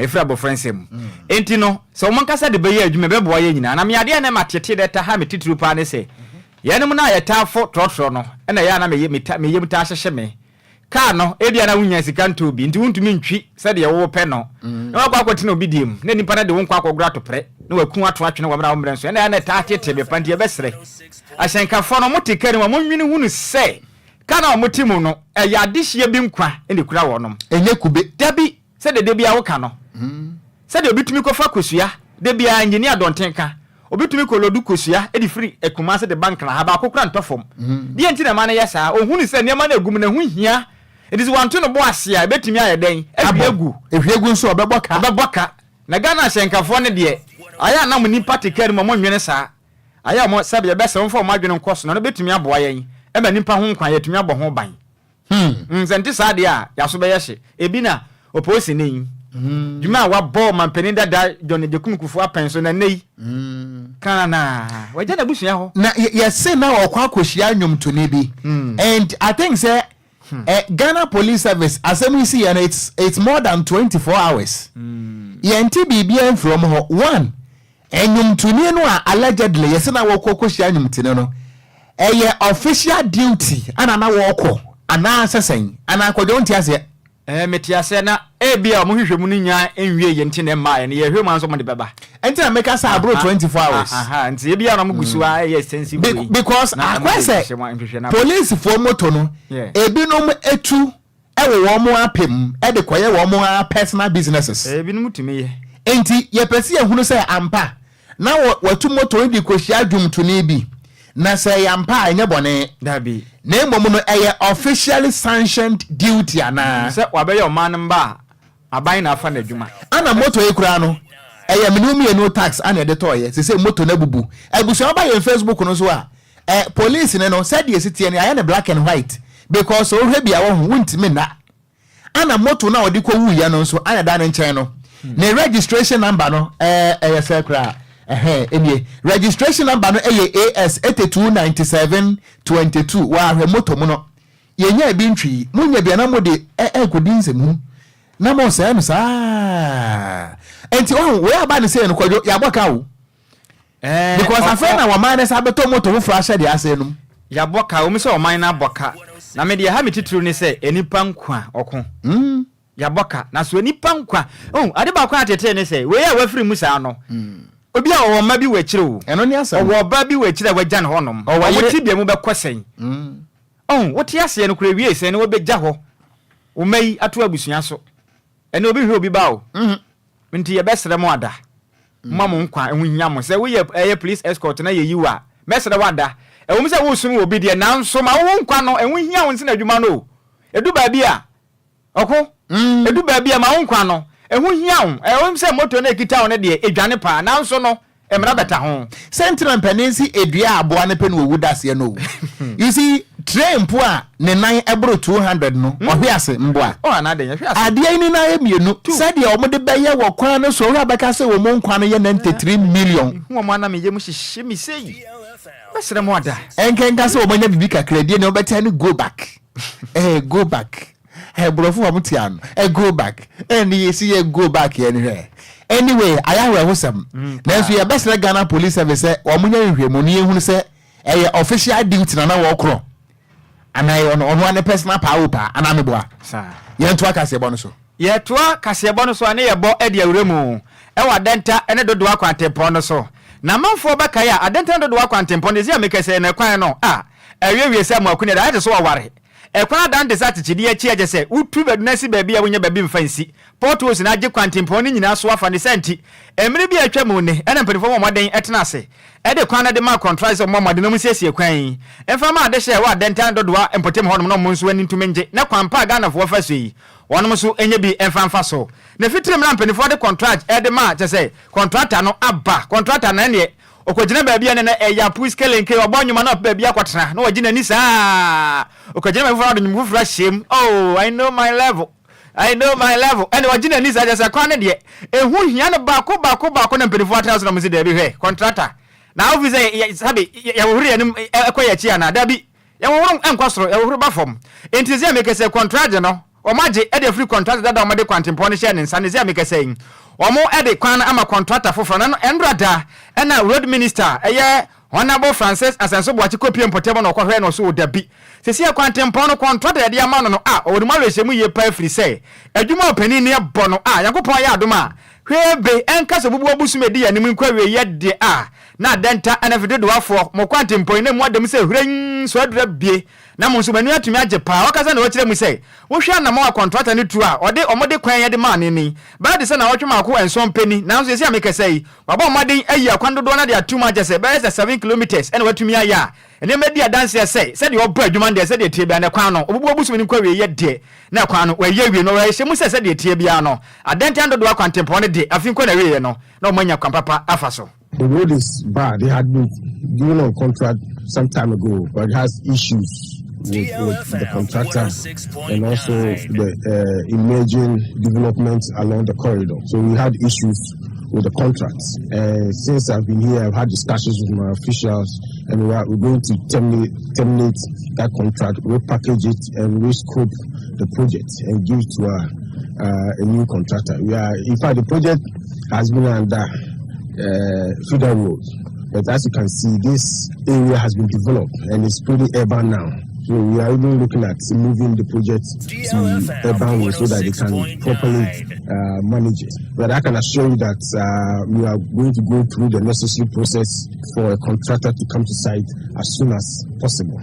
efra bo fransem enti no so mo nkasa de be ye adwuma be bo ye nyina na me ade na matete de ta ha me titru pa ne se Yenem na yetafo trotro no na ya na me yem ta hyehye me car no ebia na wunya sika nto bi nti wuntumi ntwi se de wo pe no na wakwa akwotena obi diem na nipa na de wo nkwa akogura to pre na waku ato atwene wa mra wo mra nso na ya na ta tete be pante be sere ahyenkafo no motikari wa monwini hunu se kana omotimu no ya adehye bi nkwa ene kura wonom enye kube dabi se de bia wo ka no se de obitumi kofa kosua de bia engineer dontenka obitumi ko lodu kosua edi free ekuma se de bank na ha ba kokura ntofom de enti na ma na yesa ohunu se ne ma na egum na hu hia it is one to no bo ase a betimi ayeden ehwegu nso obeboka na Ghana hyenkafo ne de aya na mo nipa tikari mo nwene saa aya mo sabe ye bese mfo mo adwene nkoso no betimi aboa yen e ba nipa ho nkwa yetumi abo ho ban nzenti saa de a yaso be yehye ebi na oposi nei juma wa bo mampeni dada John Jekum Kufu apenso na nei kana waje na busu ya ho na yese na okwa akohia nwomto ne bi and I think say Ghana Police Service as we see and it's more than 24 hours yenti bibia from one enyumtuni no allegedly yese na wokokohia nwomtene no official duty ana na woko ana sesen ana Kwadwo ntiase metiase na ebia mo hwehwemu ni nya enwie ye ntine ma ye ye hwemu anso mo de beba enti na make us abro 24 hours enti ebia na mo gusu a ye sensitive because akwese police for moto no ebinom etu ewo wo mo apem e de koye wo mo personal businesses ebinom tumi ye enti ye pese ye hunu se ampa na watu moto ndi kohia adwumto ne bi na say ampa enye bone dabi na emomu no officially sanctioned duty ana se wabeye oman mba aban na afa na adwuma ana moto ekura no minimum ye no tax ana de toye se moto na bubu ebusu aba ye Facebook no so a police ne no said ye sitie ne aya ne black and white because so hwe bia wo hu wuntimi na ana moto na odi ko wu ya no so ana da ne nchen no na registration number no sekra registration number no AS 829722 wa hwe moto mu no yenya bi ntwi munya bia na mode kodinse mu na mo se no sa enti we aba ne se no Kwadwo ya boka wo because afẹ na waman na sabeto moto wo fra hye de ase no ya boka wo mi se waman na boka na me de ha mi tituru ni se enipa nkwa oko ya boka na so enipa nkwa ade ba kwa atete ni se we ya wafiri mu sa no obi a wo ma bi wachire wo eno ni asa wo ba bi wachire wajan honom wo tibia mu be kosen wo ti ase no kura wie se no wo be gya ho wo mai ato abusuan so eno obi hwe obi ba wo nti ye besere mo ada mama nkwa enhu nyam se wo ye police escort na ye yiwa mesere wada wo mse wo sum obi de na nso ma wo nkwa no enhu hia wo nse na adwuma no edu ba bi a oko edu ba bi a ma wo nkwa no ehun hiaun mse moto na ekita one de edwane pa na nso no emra beta ho sentinel penensi edua aboa ne pen wo wudase no you see train po a ne nan ebro 200 no ohwiase mboa na de hwiase ade ni na emienu said ye omode beye wo kwan no so ora beka se wo mo nkwan no ye 93 million wo mo na me ye mu hihye mi sei besere mo ada enkenka se wo manya bibi kakra die ne obeta ni go back go back brofo wa mutian go back and you see go back anyway ayawe hosam na so ye best Ghana Police Service omunya nhwemu ni ehunu se official duty na wo kro ana ye ono ane personal power pa ana meboa sa ye nto akase bo no so ye to akase bo no so ane ye bo edi awremu wa denta ene dodo akwantempo no so na manfo baka ya adenta dodo akwantempo ne zia mekese na kwan no awie se amakune da ate so ware ekwana dan de satchidi ya chiaje se utu bedunasi baabi a wonya baabi mfansi portos na age kwantempo ni nyina so afa ne senti emre bi atwa mu ne ena mpelifo moden etena se e de kwana de ma contract moden no musiesie kwan emfa ma de hye wa dentan dodoa empotem honom no monso ani ntumenje na kwampa Ghana fo fa so yi wonom so enye bi emfa so na fitire mra mpelifo de contract e de ma che se contractor no aba contractor na ne okogina baabi ane na eya puskele nke obonyuma na baabi akwatena na wagina ni saa okogina baabi fara nyum fura shem I know my level and wagina ni saa jasa kwane de ehu hia no baako na mpelifo atena na muzide bi hwe contractor na office sabe ya wohuri anim ekoya chi ana dabi ya wohuru enkwasoro ya wohuru bafom entizia mekese contract no omaje e de free contract dada omade kwantempo ne share ne nsa ne zia mekese omo e de kwan ama contractor foforo na endrada na road minister eye Honorable Francis Asenso Boachi kopie mpotebo no kwahwe no so odabi sesi akwantempon no contract de dia ma no oduma rehemu ye pa free say adwuma opani ne bo no yakopon ya adoma hwebe enka so bubu obusumedi ya nim nkwawe ye de na denta anafide do afo mo kwantempon ne mo adam se hwen so adura bie na mo so manu atumi age pa wakaza na wakire mu say wo hwa na ma contract ne tu ode omode kwan ye de ma ne ba de se na wotwe ma ko enso peni na so sesi ameka say waba omade ayi akwandodo na de atuma age say be 7 kilometers ene watumi aya ene medi adanse say said you obo adwuma de said etie bia na kwan no obubu obusumi ni kwawe ye de na kwan no we ye wie no we hyemu said etie bia no adenta ando do akwantempon ne de afin ko na we ye no na omanya kwan papa afaso. The road is bad. They had been given a contract some time ago, but it has issues with the contractor and also the emerging developments along the corridor. So we had issues with the contracts. Since I've been here, I've had discussions with my officials, and we're going to terminate that contract, repackage it, and rescope the project and give it to a new contractor. In fact, the project has been under Federal Road, but as you can see, this area has been developed and it's pretty urban now. So we are even looking at moving the project to urban road so that they can properly manage it. But I can assure you that we are going to go through the necessary process for a contractor to come to site as soon as possible.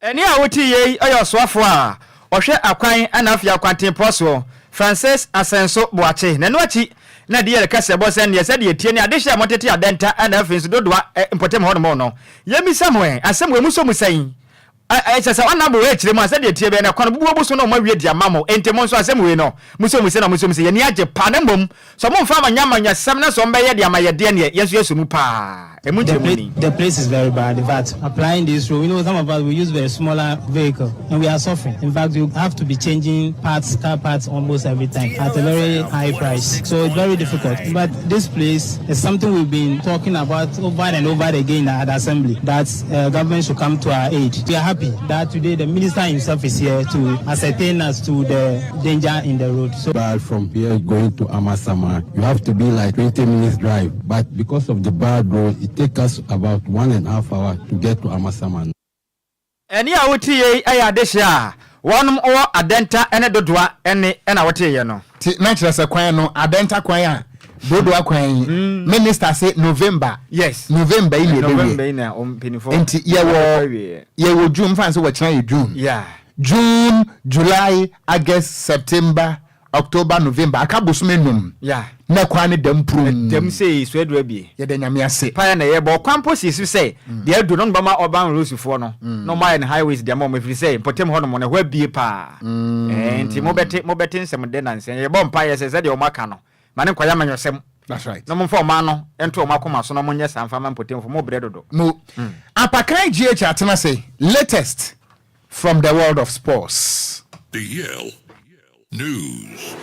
Eni awoti ye ayo swafo a ohwe akwan anafia kwantempo so Francis Asenso Boachi na no achi na de kase bo se ne se de tie ne adehye amotete adenta anafin so dodoa impotem ho no no yemi samwe asem we muso musayin sasa wana bo we kire mu ase de tie be na kwan bubu obuso no mawie dia mamo entemo so asem we no muso muse na muso muse ye ne age pa na mbom so mo mfa manya sam na so mbe ye dia maye de ne yesu yesu mu pa. The place is very bad. In fact, applying this road, some of us we use very smaller vehicle and we are suffering. In fact, you have to be changing car parts almost every time at a very high price. So it's very difficult. But this place is something we've been talking about over and over again at Assembly, that government should come to our aid. We are happy that today the minister himself is here to ascertain as to the danger in the road. So from here going to Amasama, you have to be like 20 minutes drive. But because of the bad road, it takes us about 1.5 hours to get to Amasama. Eni awoti ye ayadesha wonum o adenta ene dodoa ene na wote ye no ti na kire se kwan no adenta kwan a dodoa kwan minister say November. Yes, November in November in penifo enti ye wo June fan so wo kira ye June. Yeah, June, July, August, September, October, November akabosumenum. Yeah, na kwane dem prum dem say so edu abi ye de nyame ase pa na ye bo kwampo sisu say de edu no ba ma urban rules fo no no ma and highways de ma me free say potem ho no mo na hwa bie pa enti mo bete nsem de na nsen ye bo mpa ye say de o maka no ma ne kwaya manyosem. That's right. No mo fo ma no ento o makoma so no mo nya samfa ma potem fo mo bre dodo no apakan GH atena say latest from the world of sports. DL News.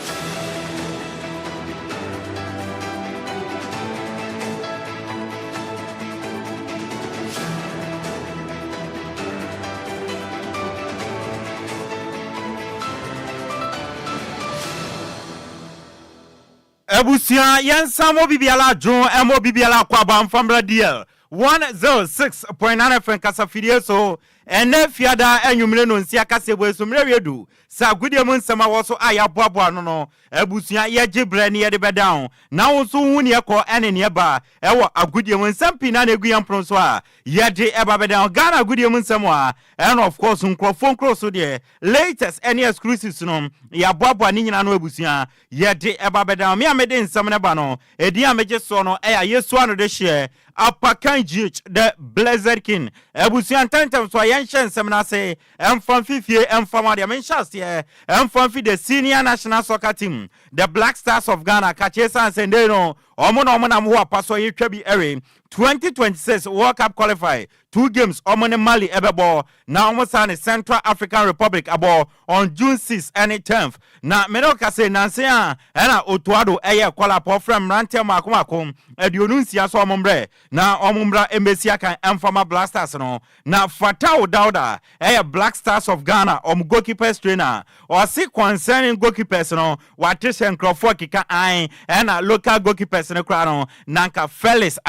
Ebusia yensamo bibiala John emo bibiala kwaba mfambra DL 106.9 FM kasafidie so ene fiada enwumre no nsia kasebo so mre wedu sa gudie mu nsema wo so ayaboabo no ebusia ye gibre ne ye de bedown na wo so hu ne ekọ ene ne ba ewo agudie mu nsampi na eguya mpron so a ye de eba bedown Ghana agudie mu nsemo a and of course nkrofon so de latest any exclusives no ya boabo ne nyina no ebusia ye de eba bedown me amede nsem ne ba no edi ameje so no eya yesu ano de share Apakan GH the Blessed King ebusia ntantem so yenshe nsem na say emfam fifie emfam ade mention say emfam fi the senior national soccer team the Black Stars of Ghana kachesa nsende no omo na mo apaso yetwa bi ere 2026 World Cup qualify 2 games omone Mali ebebo na omo sa Central African Republic abo on June 6 and 10th na menoka say nanse a na otuado eye kwala po from rantel makomakom eduonu nsia so omombre na omombra embassy kan emfama Blasters no na Fatao Dauda eye Black Stars of Ghana goalkeepers trainer or see concerning goalkeepers no what is nkrofo kika an na local goalkeepers goalkeepers ne kra no nanka Felix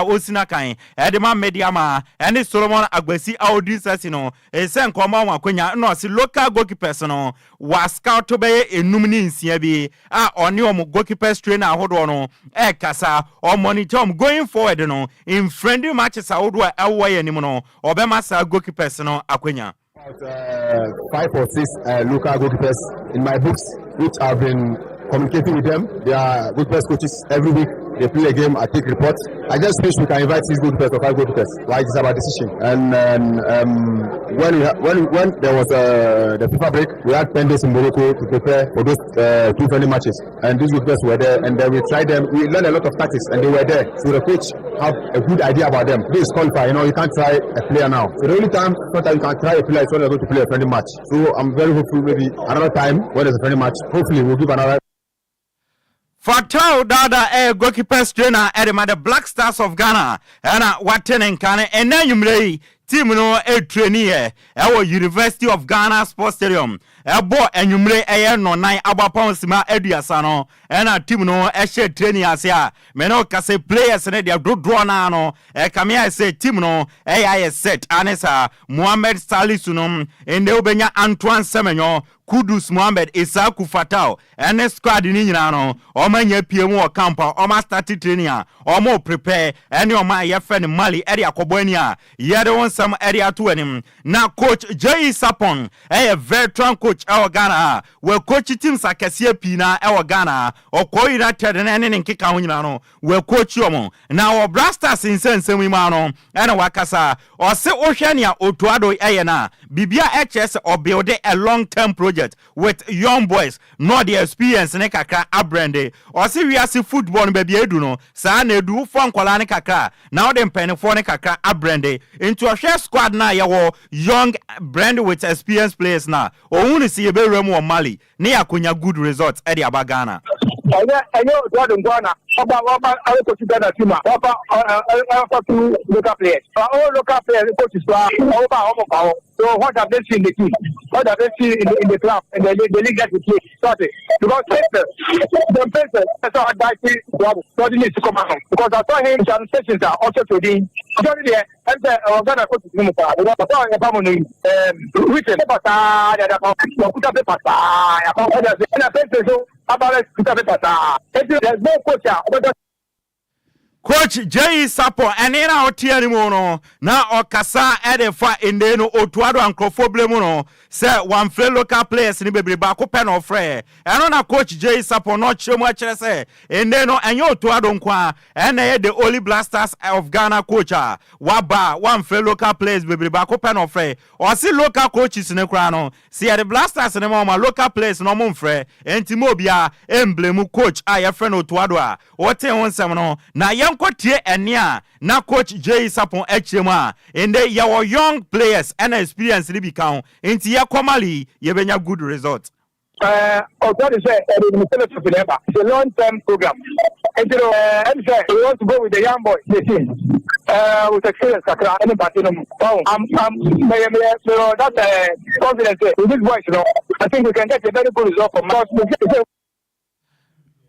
osina kan edema mediama ene Solomon Agbesi audisasi no esen koma wa kwanya no si local goalkeepers no was scout to be enum ni nsia bi oni omo goalkeepers trainer ahodo no kasa or monitor going forward no in friendly matches ahodo ewo ye nim no obema sa goalkeepers no akwanya 5 or 6 local goalkeepers in my books, which I've been communicating with them. They are goalkeepers coaches every week. They play a game, I take reports. I just wish we can invite 6 goalkeepers or 5 goalkeepers. Why it's our decision. And when there was the FIFA break, we had 10 days in Morocco to prepare for those 2 friendly matches. And these goalkeepers were there, and then we tried them. We learned a lot of tactics, and they were there. So the coach have a good idea about them. This is qualified. You can't try a player now. So the only time sometimes you can try a player is when you're going to play a friendly match. So I'm very hopeful maybe another time when there's a friendly match, hopefully we'll give another. Fatau Dada goalkeepers trainer at the Black Stars of Ghana and Waten Nkane and then you team no trainee our University of Ghana Sports Stadium bo enyumre no 9 abapon sima eduasa no and team no share training asia me no kase players ne dia draw na no come here say team no set anesa Mohamed Salisu no and they obenya Antoine Semenyo Kudus Mohamed Isaku Fatau and squad ni nyina no o manya PM o camp o ma start training o mo prepare and o ma ye friend Mali area kobani a ye de won some area to anim na coach J Sapon a veteran coach our Ghana we coach team sakese pina our Ghana o ko United na ne nkeka ho nyina no we coach omo na o Blasters insensem ma no and wakasa o se o hwe ne otuado na bibia HS or build a long-term project with young boys, not the experience ne kakra abrande. Or see we see football baby edu no. Sa na edu fon kwala ne kakra. Now them pen for ne kakra abrande. Into a share squad na yawo young brand with experienced players na. Ohun si ebe remu o Mali. Ne akonya good results e di abagana. Enyo Gordon Gwana, Oba coach Ghana team, Oba two local players. All local players coaches Oba. So what have they seen in the team? What have they seen in the club and the league that we play? Sorry. Because the person that's how I see needs to come out. Because I saw him some sessions are also today. There and Ghana coach is written Coach J Sapo enena otia ni no na okasa edefa ende no otuado ankrofobele no se one free local players ni bebre ba ko pe no frɛ eno na coach J Sapo no chemu a kire se ende no enye otuado nkwa ena ye the only Blasters of Ghana coach waba one free local players bebre ba ko pe no frɛ o si local coaches ne kra no si the Blasters ne ma local players no mo frɛ enti mo bia emblem coach a ye frɛ no otuado a wote wonsem no na Kotie enia na coach J Sapon echema ende your young players and experience li bi kan enti ye komali ye benya good result God is it's a long-term program. And we want to go with the young boys, the team, with experience. That's confidence with these boys. I think we can get a very good result from us.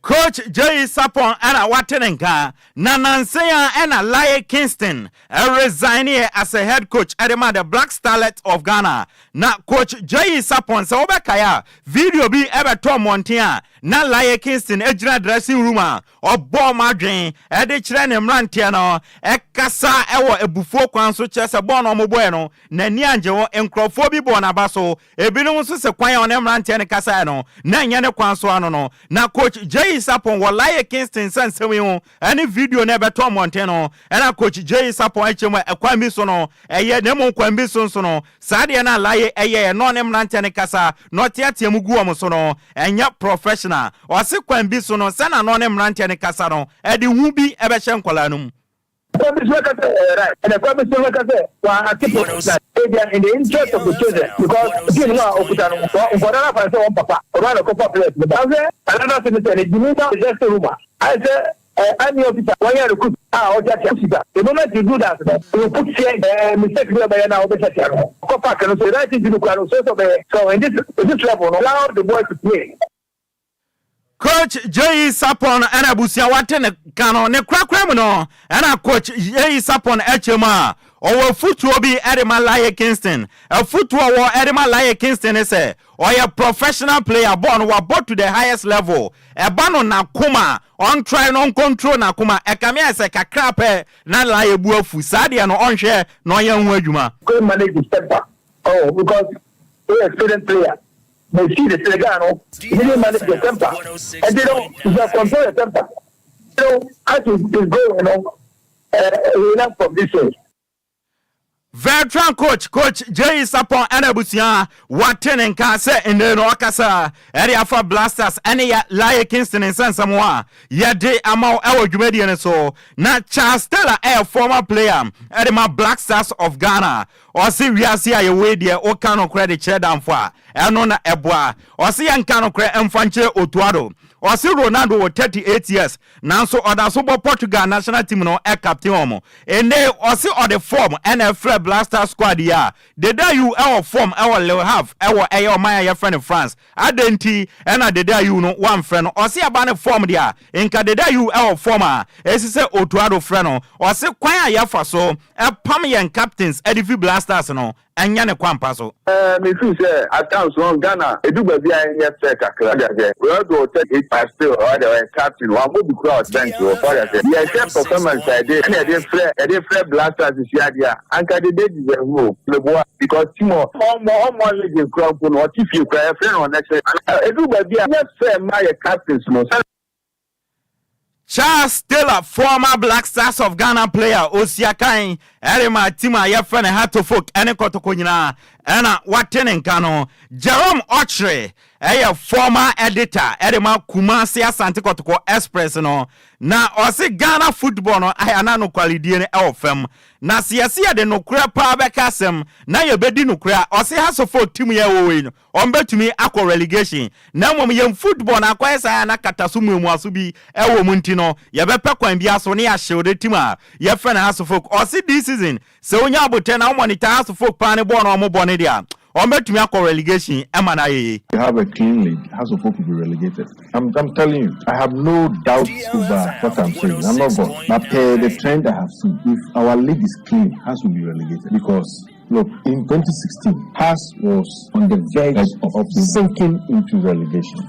Coach J Sapon ana watenenka na Nanseya ana Laye Kingston resigning as a head coach at the Black Starlet of Ghana. Na coach J Sapon se obekaya video bi ebe to montia na Laye Kingston ejina dressing room or ball madrin e de kire ne mrantia no e kasa ewo ebufuo kwan so chese ball no moboe no na ni anje wo enkrofo bi ball na baso ebinum so se kwan on mrantia ne kasa no na nya ne kwan so ano no na coach J Sapon Laye Kingston sansemi ho any video na beto monte no na coach J Sapon echemu ekwan bi so no eye na mo kwan bi so no saade na Laye eye no ne mrante ne kasa no tiatiamu gu om so no enya professional o se kwan bi so no se na no ne mrante ne kasa no e de hu bi ebe hye nkola no right, and the promise to look at it. In the interest of the children, because you know, whatever I say, Papa, around a couple of places. Another thing is, you need to just a rumor. I said, I'm the officer. Why are you recruit? The moment you do that, you put mistakes by now. So in this level, allow the boys to play. Coach coach J Sapon and Abusia Waten Kano ne crackram no and coach J Sapon HMA or football be Edema Laye Kingston a football war Edema Laye Kingston is a or a professional player born were brought to the highest level a bano na kuma on try non control na kuma e kamia se kakra pe na Laye buafu sadia no on share no yan wadwuma go manage the center because they experienced player. They see the Selegano, they didn't manage the temper, and they don't control the temper. So, as it is going, we learn from this way. Veteran coach J Sapon Anabusia Waten and Kase in the Rokasa area for Blasters any Laye Kingston and San Samoa Yade Amo our Jumedian so not Charles Stella a former player Edema Black Stars of Ghana or see we are see a way there o cano credit chair down for Anona Eboa or see an cano credit Enfanche Otuado or see Ronaldo with 38 years now so other super Portugal national team no a captain omo and they or see all the form NFL Blaster squad ya the day you our form our level have our my friend in France identity and the day you know one friend or see about form there in the day you our former as say Otuado friend or say kwaya ya for so a Pamian captains Edifi Blasters no and Yana Kwampaso. Me feel say at times on Ghana, it do be a yes kakra. We all go take it as still or the captain. One go be crowd bench or father. The except performance I did, and I did flare blasters this year. And the day is a rule. Because Timo, more league crowd or if you cry a friend on next. It do be a yes fair my captains no. Charles Taylor, former Black Stars of Ghana player, Osiakai, Erima Tima, Yefene Hatofok, Enekotokonyina, Ena Watenen Kano, Jerome Ochre, a former editor, Erima Kumasi Santikotoko Express, no, na Osi Ghana football, no, Ayanano Qualidine LFM, na siasia de no kura pa bekasem, na yebedi no kura, Osi Hasofok Timu Yewin, Ombetumi Aqua relegation, na yem football, na kwesa na katasumu mwasubi, Ewo Muntino, Yabepa kwa mbiaso ni ashode tima, Yefene Hasofok, Osi this season, se unya abutena umonita Hasofok pane bono omo bone dia. You have a clean league. House of Folk will be relegated. I'm telling you, I have no doubt over what I'm saying. I'm not going. But the trend I have seen, if our league is clean, House will be relegated. Because look, in 2016, House was on the verge of sinking into relegation.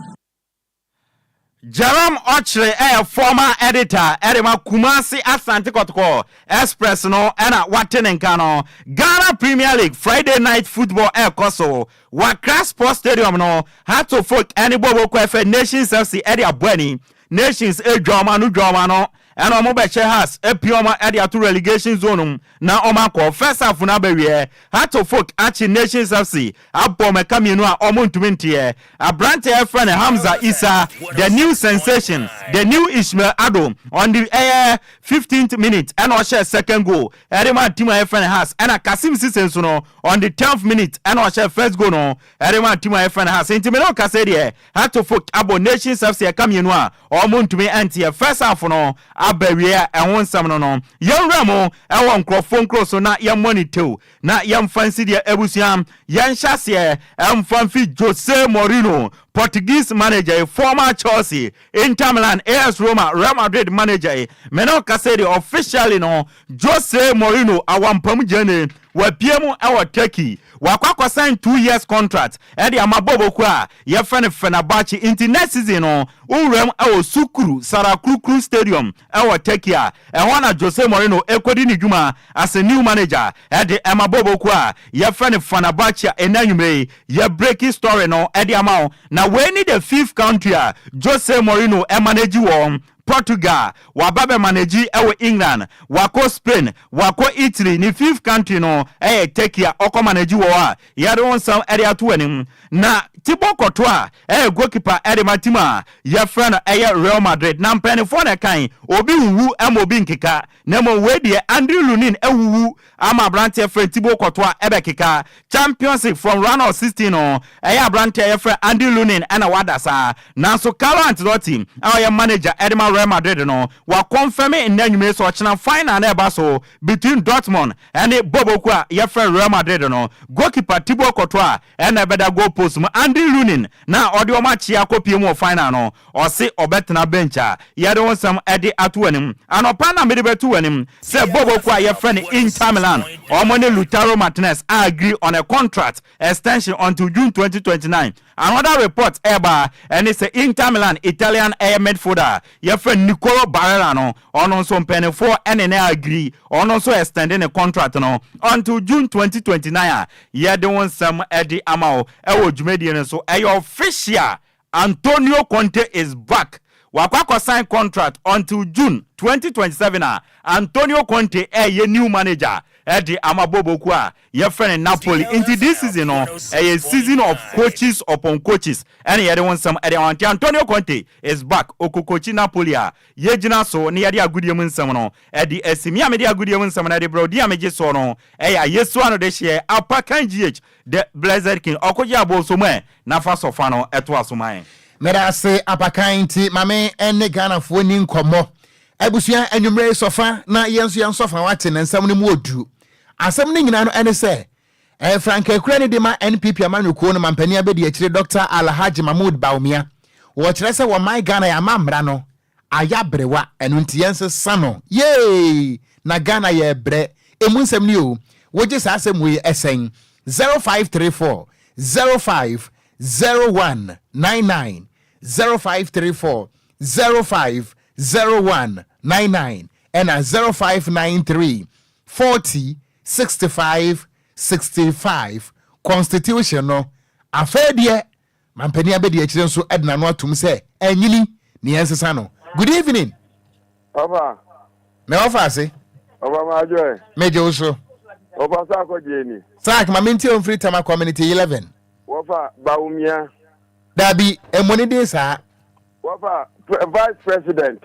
Jerome Ochre, a former editor, Edema Kumasi Asantikotoko, Express no, and Waten Kano, Ghana Premier League, Friday night football, Air Koso, Wakra Sports Stadium no, had to folk any Bobo Kwefe, Nations FC, Eddie Abweni, Nations A Drama, no drama no. And Omobe has a pioma at the relegation zone. Now Omako first half na bewie had to folk achi Nations FC abome kaminua omontumentie abrante friend Hamza Isa the new sensation the new Ishmael Ado on the 15th minute and Osha second goal Erima Tima friend has and a Kasim Sisensuno on the 10th minute and Osha first goal no Erima Tima friend has intimino Kasedie had to folk abo Nations FC kaminua omontume anti first half no Aberia and one salmon on young Ramo, I want phone cross so not young money too, not young fancy the Ebusiam, young Chassier, and Fanfi Jose Mourinho, Portuguese manager, former Chelsea, Inter Milan, AS Roma, Real Madrid manager, Meno Casedi officially no, Jose Mourinho, I want Pamujane, where Piemo our Turkey, Wakako signed 2 years contract, Eddie Amabobo Kwa, your friend Fenerbahce, into next season on Urem our Sukuru, Sarakuru Stadium, our Turkey, and one of Jose Mourinho, Ekodini Juma, as a new manager, Eddie Amabobo Kwa, your friend Fenerbahce, and then you may, your breaking story no, Eddie Amao, now when in the 5th country, Jose Mourinho, and manage you Portugal, wababe manage ewe England, wako Spain, wako Italy, ni 5th country no, Turkey, oko manage wa, yado on some area tuwenim, na Thibaut Courtois, goalkeeper Eddie Matima, your friend Real Madrid, na mpeni fone kain, obi wu am obi nkeka na mo we de Andrew Lunin ewuwu ama brante friend Tibo Kotwa ebekeka championship from round of 16 no eya brante friend Andrew Lunin ana wadasa nanso Carlo Ancelotti our manager Edema Real Madrid no wa confirm in nanwume so china final na eba so between Dortmund and Bobokwa your friend Real Madrid no goalkeeper Tibo Kotwa and beda goal post mu Andrew Lunin na odi o match ya kopie mu final no o se obetena bencha ye don some edi atuanim anopa na mede betu wanim se Bobokwa your friend Inter Milan or money Lautaro Martinez agree on a contract extension until June 2029. Another report eba and it's Inter Milan Italian air midfielder your friend Nicolo Barella no on also penny for and agree on also extending a contract no until June 2029. Ye don some edi amao ewo jumedian so official Antonio Conte is back. Wakwako sign contract until June 2027. Antonio Conte ye new manager. Edi Amabobokwa your friend in Napoli into this season a season of coaches upon coaches and ye want some Antonio Conte is back Okokochi Napoli ye jina so ni yadi agudie mun sam no edi esimia me di agudie mun sam na de bro dia meje so no yesu ano de hye Ocran GH the Blessed King Okogyeabour Ocran na fa sofa no eto asoman mera se Ocran ti mame ene Ghana fo ni nkomo abusua anwumre sofa na yenso yensofa wate na nsam ne mu odu asam ne nyina no ene se Frank Ekrani de ma NPP amanwuko no mampani abedi akire Dr. Alhaji Mahmoud Baumia wo kire se wo my Ghana ya mamra no ayabrewa enu ntiyense sano yey na Ghana ye bre emu nsam ni o wo je sa asem we esen 0534 05 0199 0534 05 0199 and 0593 40 65 65 constitution no afedie mampani abedi akire nso edna no atum se enyini ni ensesa no. Good evening Papa me offer Papa ma joy meje uso Papa sa ko jeni sak ma minti on free time community 11 Wafa Baumia dabi emoni de sa Wafa vice president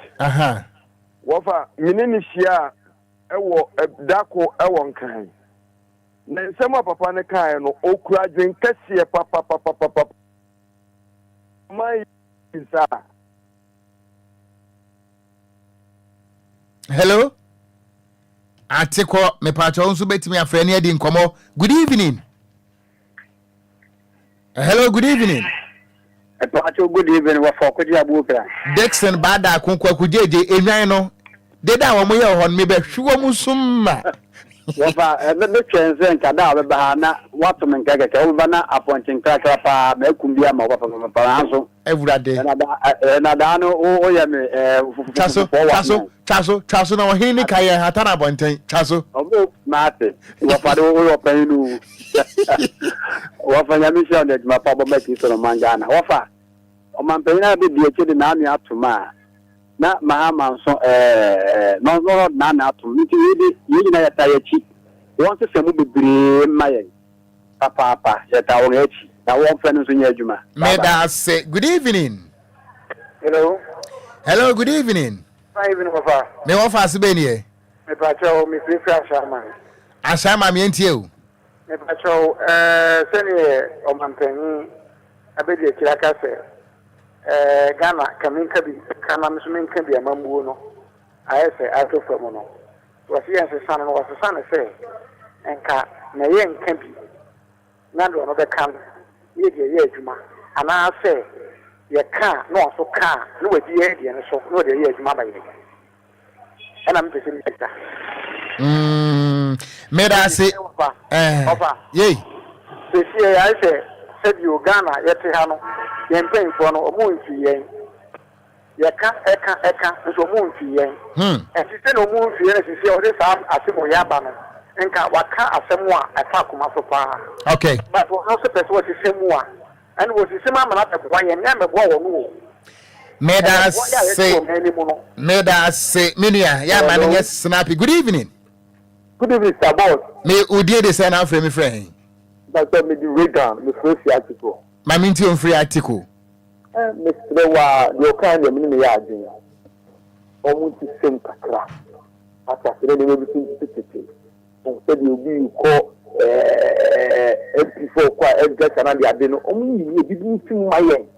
Wafa minini shia ewo dako ewo nkan na nsema papa ne kan no okura dwen kase papa mai isa. Hello Atiko me pacho nso betimi afrani adi nkomo. Good evening. Hello, good evening. Pacho good evening wa Okogyeabour Ocran. Dixon bada konkwa kujeje enwan no deda wo moye hon me be hwo musumma. Wafa the transen kada we ba na watu menkeke ke we na appointing krakra pa me kumbia ma wafa anso everyday na da no o ya me chaso na wo hini kai hatana bonten chaso obo mate wafa do o penu wafa nya mission de ma pa bo meti so no mangana wafa o man pena be bi eche de na anu atuma na mahama nso no na atom nti yi na yata yachi won se semu bebre maye papa yata won yachi na won fe nso nya adwuma meda say good evening. Hello, good evening. Fine evening papa me wo fa se be ni e me pacho me free ashama me entie o me pacho sene o mampeni abedi akiraka se Ghana kaminka bi kana msuminka bi amambuo no ayese ato famo no wasi yanse sana no wasi sana se enka na ye nka bi na do no be kan ye de ye adwuma ana se ye ka no so ka no wadi ye de no so no de ye adwuma ba ye ana mpese mi ta meda se opa ye se si ayese se bi Ghana yete ha no yempen fo no omunfi yen yeka eka nso omunfi yen esise no omunfi yen esise o de sam asemo yaba no nka waka asemo a afa kuma so pa okay but wo no se pese wo sisemu a and wo sisema ma na te kwa yen na mebo wo no meda se minia ya man yes snappy. Good evening. Good evening sir boss me udie de say na frame me friend Dr. me di Regan me free article my minti on free article Mr. Wa the Ocran de me ya adin almost the same kakra. After saying everything said you'll be called MP4 quite as guys and I didn't only you didn't see my end.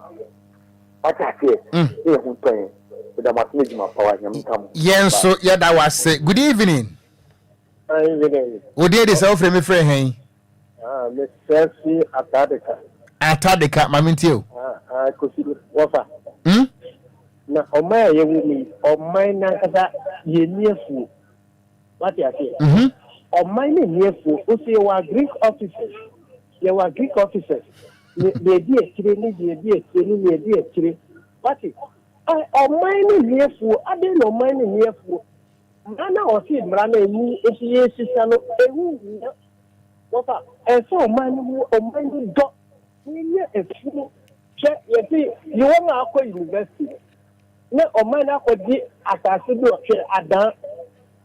What I say, but I must make my power. Yes, so yeah, that was it. Good evening. What did this offer me, friend? Miss Chelsea Atadeka, Mamintio. I could see water. Now, on my you on my Nankasa, ye near food. What you say? On my near food, who say you are Greek officers. You are Greek officers. The dear, what is? On my near food, I didn't know mine near food. Nana or see Brana, if he is sister, what? And so, mine got a fool. You see, you want to university. No, or mine are for the assassin of Adam.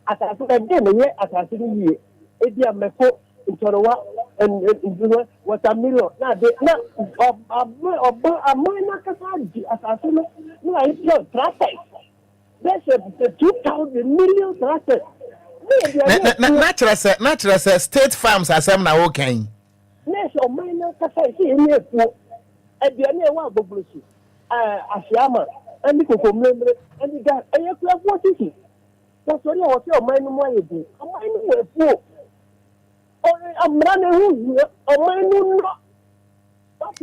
Assassin again, assassin ye. Edia Meko, Intoroa, and what a million. Now, a minor assassin. No, it's not traffic. That's a 2,000 million traffic. Natural state farms are some now okay. Yes, or minor capacity in here. At the end of one bubble, Asiama, and the Coco and the guy, and you have what is it? That's what I was your mind money. I'm minding a fool. I'm running who, or mine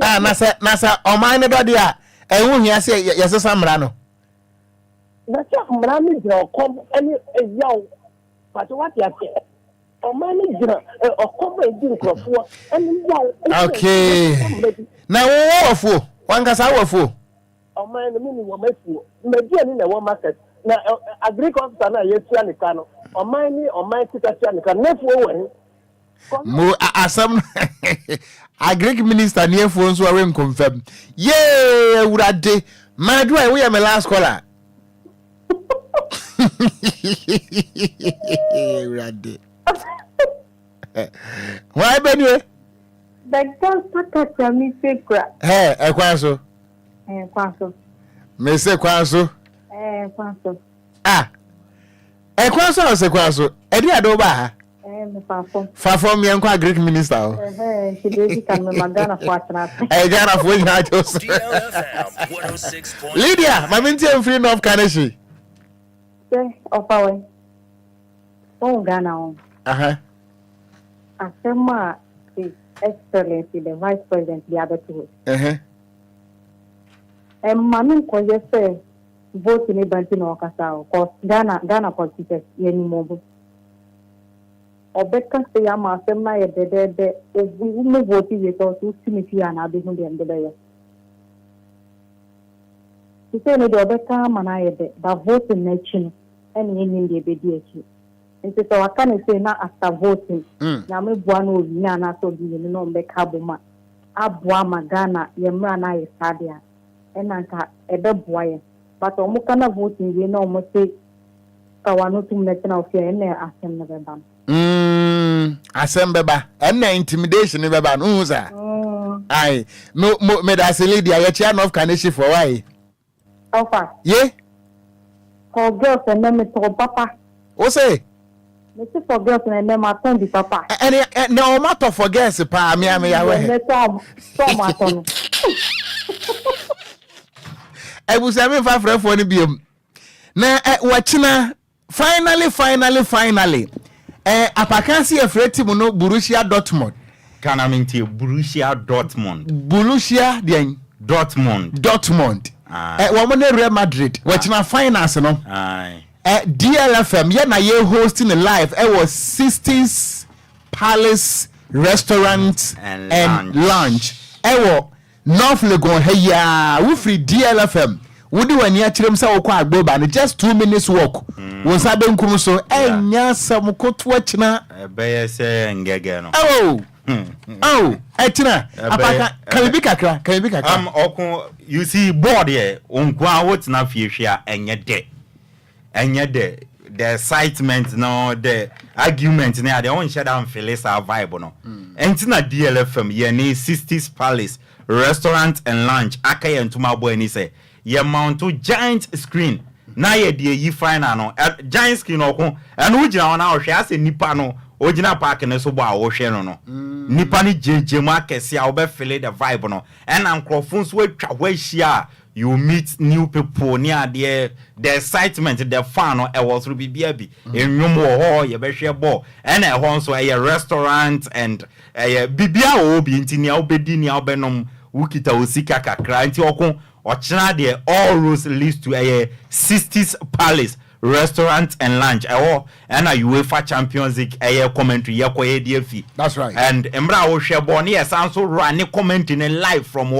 Nasa, or mine about the and when you say, yes, Samrano. That's a running or come any young, but what you say? Or manager or comedy for and okay. Now, what one gets our fool. Or mine, the minimum fool. Maybe in a one market. Now, a Greek officer, yes, Yanicano, or mine or my sister Yanica, never Mo some a Greek minister near phones were in confirmed. Yea, would I day? My do I we am a last caller. Why, Benny? The girl put a mistake. Hey, a quasso. Mr. Quasso. Ah, a quasso or sequasso. Eddie Adoba. Far from me, and Greek minister. She did come with Magana Quatra. I got a wing house. Lydia, my minty free of Kanashi. Of our own Ghana. Asema His Excellency, the Vice President, the other two. And Manu Koye vote in Bantino Casao, because Ghana politics, Yenny Mobu. Obeka say ama asema ye de we vote with us to see and I be who the end of the year. He said no Obeka mana ye de but vote in nation and in the BDH. And so I can say now after voting, na me buano na na so bi no mbeka boma. Abua magana ye mra na ye sadia. And anka ebe boye. But omo kana voting we no omo say kawano tum national fear and asem na beba. Asembeba and intimidation beba no sir. Aye, me da se lady ya chair of Kanishi for why? How far? Ye? For girls and then me to papa. O say? Me say for girls and then ma ton di papa. And no matter for girls pa me ya we. Me so ma ton. I was having 5 friend for ni biom. Na wachina finally apakansi efreti mu no Borussia Dortmund. Kana minti Borussia Dortmund. Borussia den Dortmund. Wo mo na Real Madrid. Wachina finance no. Aye. DLFM ye na ye hosting a live was 60s Palace Restaurant and Lounge. North Legon heya we free DLFM. Wodi wani achirem sa wokọ agboba no just 2 minutes walk. Won sa be nkum so enya sam koto achina be say ngege no. Oh, achina apaka can be kakra. Okun you see board here onkwa what na fiehwe a enye de the excitement no the argument na they won share down feelings our vibe no. Entina DLFM ye ni 60s Palace Restaurant and Lounge akaye ntuma boy ni say ye mount to giant screen na ye de yi final no giant screen okon eno ugina wona ohwe ase nipa no ogina park ne so bo a wo hwe no nipa ni jeje mu akese a wo be feel the vibe no and ankrofo so atwa wa hia you meet new people near the excitement the fun no e was ru bibia bi enwom wo ho ye be hwe ball and e ho so a restaurant and bibia wo bi ntinia obedi nia obenom wukita osika kakra nti okon ochina de all roads leads to a 60s palace restaurant and lunch and a UEFA Champions League commentary DFE. That's right. And embra wo hwe ball ne also run commenting live from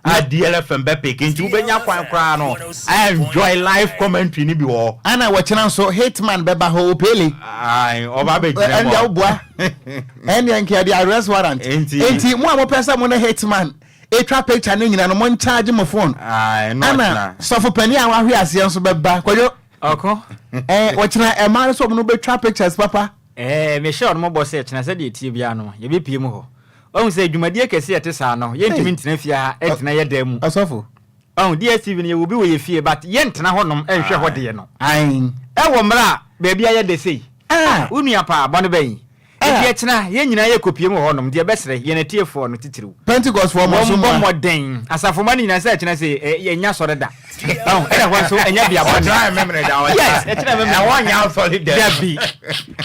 at DLFM Bepe into benya kwan kra no. I enjoy live commentary ni bi wo. Ana watching so hitman beba ho pele. Ai oba be jira. And ya boa. And yanke the arrest warrant. Enti mo amopesa mo na hitman. Etra picture ni nyina no mo charge mo phone. Ai no. Ana so for penny a wa hwe ase nso beba. Kwadwo. Oko. Watching a man so no be trap pictures papa. Me sure no boss e chena se de tie bia no. Ye be pie mu ho. Ohun se dwumadie kese ete sa no. Ye ntimi ntena fia etena ye da mu. Asofo. Ohun DSTV ne ye obi wo ye fie but ye ntena ho nom enhwe ho de ye no. Ain. E wo mra ba bia ye de sei. Unua pa ba no ban. Ye chena ye nyina ye kopie mu ho nom de besere ye na tiefo no titiriw. Pentecost for mo so modern. Asafo mani nyina se chena se ye nya sore da. Oh, e so enya bia bo. I remember that. Yes, e chena remember. I want you solid there. Be.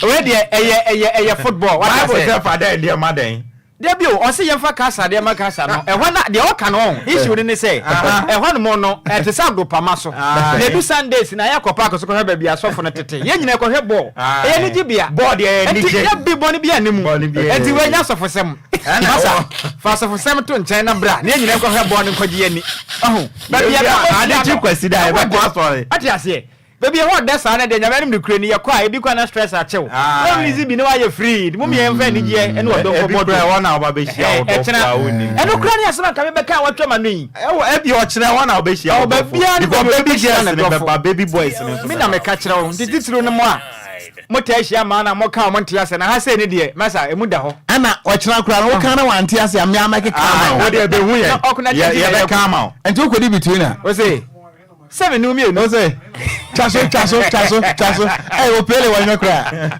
We de football. What I was there for there dear madam. Debi o se yemfa kasa de makasa no ehwa na de o ka no issue ni say ehwa no mo no te sa do pama so na du Sundays na ya kopa ko so ko ba bia sofo no tete ye nyina ko hwe ball e ni gibia ball de ni je bi boni bia nemu enti we nya sofo sem masa fa sofo sem to nchen na bra na ye nyina ko hwe ball ni ko ji ani ahu ba bia ade ti kwasi da e ba ko sorry ati ase baby what that's na de nyama nim kure ni ye kwa e bi kwa na stress a chew no easy bi no wa ye free mu me enfa ni je ene o don ko bodo e wona oba be hia o do kwa woni ene kure ni asema ka me be ka watwa ma no yi e bi o kire wona oba hia o bia ni baby girls ni be baby boys ni me na me ka kire o titiro no mo a mo ta hia ma na mo ka mo ntia se na ha se ni de masa emu da ho ana o kire kura no ka na wan tia se am ya make ka wo de be hu ye ye be ka ma enti o kodi between na o say 7 no me no say chaso o pele wa nyakra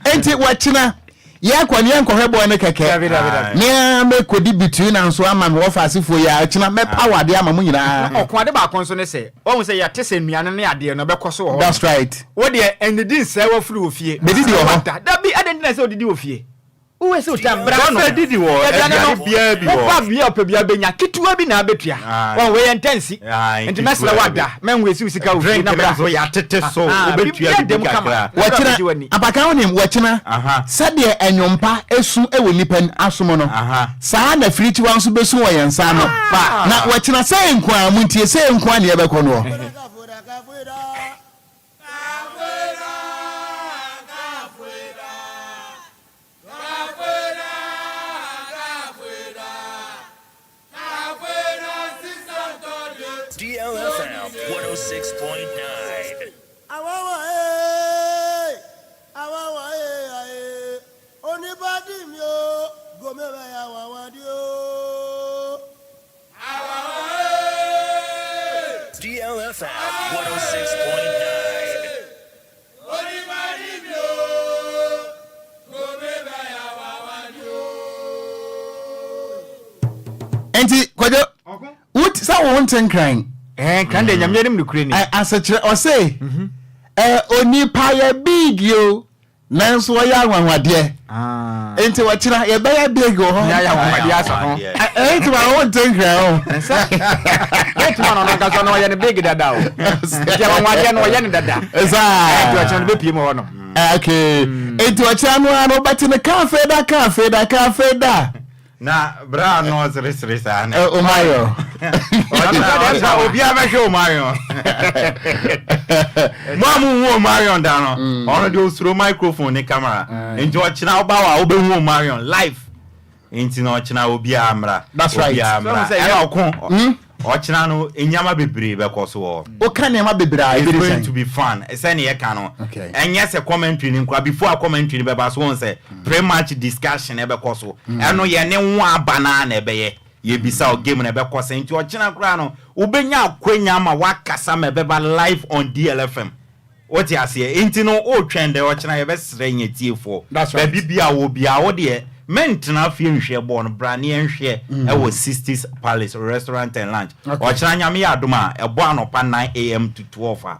enti wachina ya kwani enkohwe boy ne keke me me kodi between na so ama me wo fasifo ya achina me power de ama mu nyina okon ade ba kon so ne se o se ya tese nuane ne ade no be koso ho that's right wo de endidi nse wo furu ofie be didi ho da bi ade na se odidi ofie uwe se utambra no se didi wo bia bi wo ba bia pe bia benya kituwa bi na abetua won we yentensi enti mesla wada menwe si usika ofie na bra so ya tete so obetua bi kakra wachina abaka wonim wachina sade enyompa esu ewo nipan asomo no saa na friti wan so besu wo yensa no na wachina se enkwa muntie se enkwa ne ebekọ no DLFM 106.9. DLFM 106.9. enti Kwadwo what sa wo nten kran kan de nyamye nim nukure ni asechire o say oni pa ya big yo nanso wo ya anwanwade enti wo kira ye be ya big ho ya anwanwade asa ho enti wa wo nten kran o enti ma no ga so no ye ne big dada o ya anwanwade no ye ne dada esa enti wo kira be pie mo ho no okay enti wo kira no ano bati ne cafe da na bra no sere sa na o mayo obi abehwe o mayo mamu wo mayo da no ono de osuro microphone ne camera enti o kina oba wa obehu o mayo live enti na o kina obi amra that's right ya okon o kina no enyama bebre be koso o ka ne ma bebre it's going to be fun ese ne ye ka no enye se commentary ni kwa before commentary be ba so won say pre-match discussion e be koso eno ye ne nwa abana na ebe ye ye bisa o game na be kwasa nti o china kura no ubenya akwenya ma wakasa me beba live on DLFM what you say nti no o twende o china ye be sere nya tiefo ba bibia wo bia wo de mentena fie nhwe bon brane nhwe e wo 60s Palace restaurant and lunch o china nya me adoma e bo anopa 9 am to 12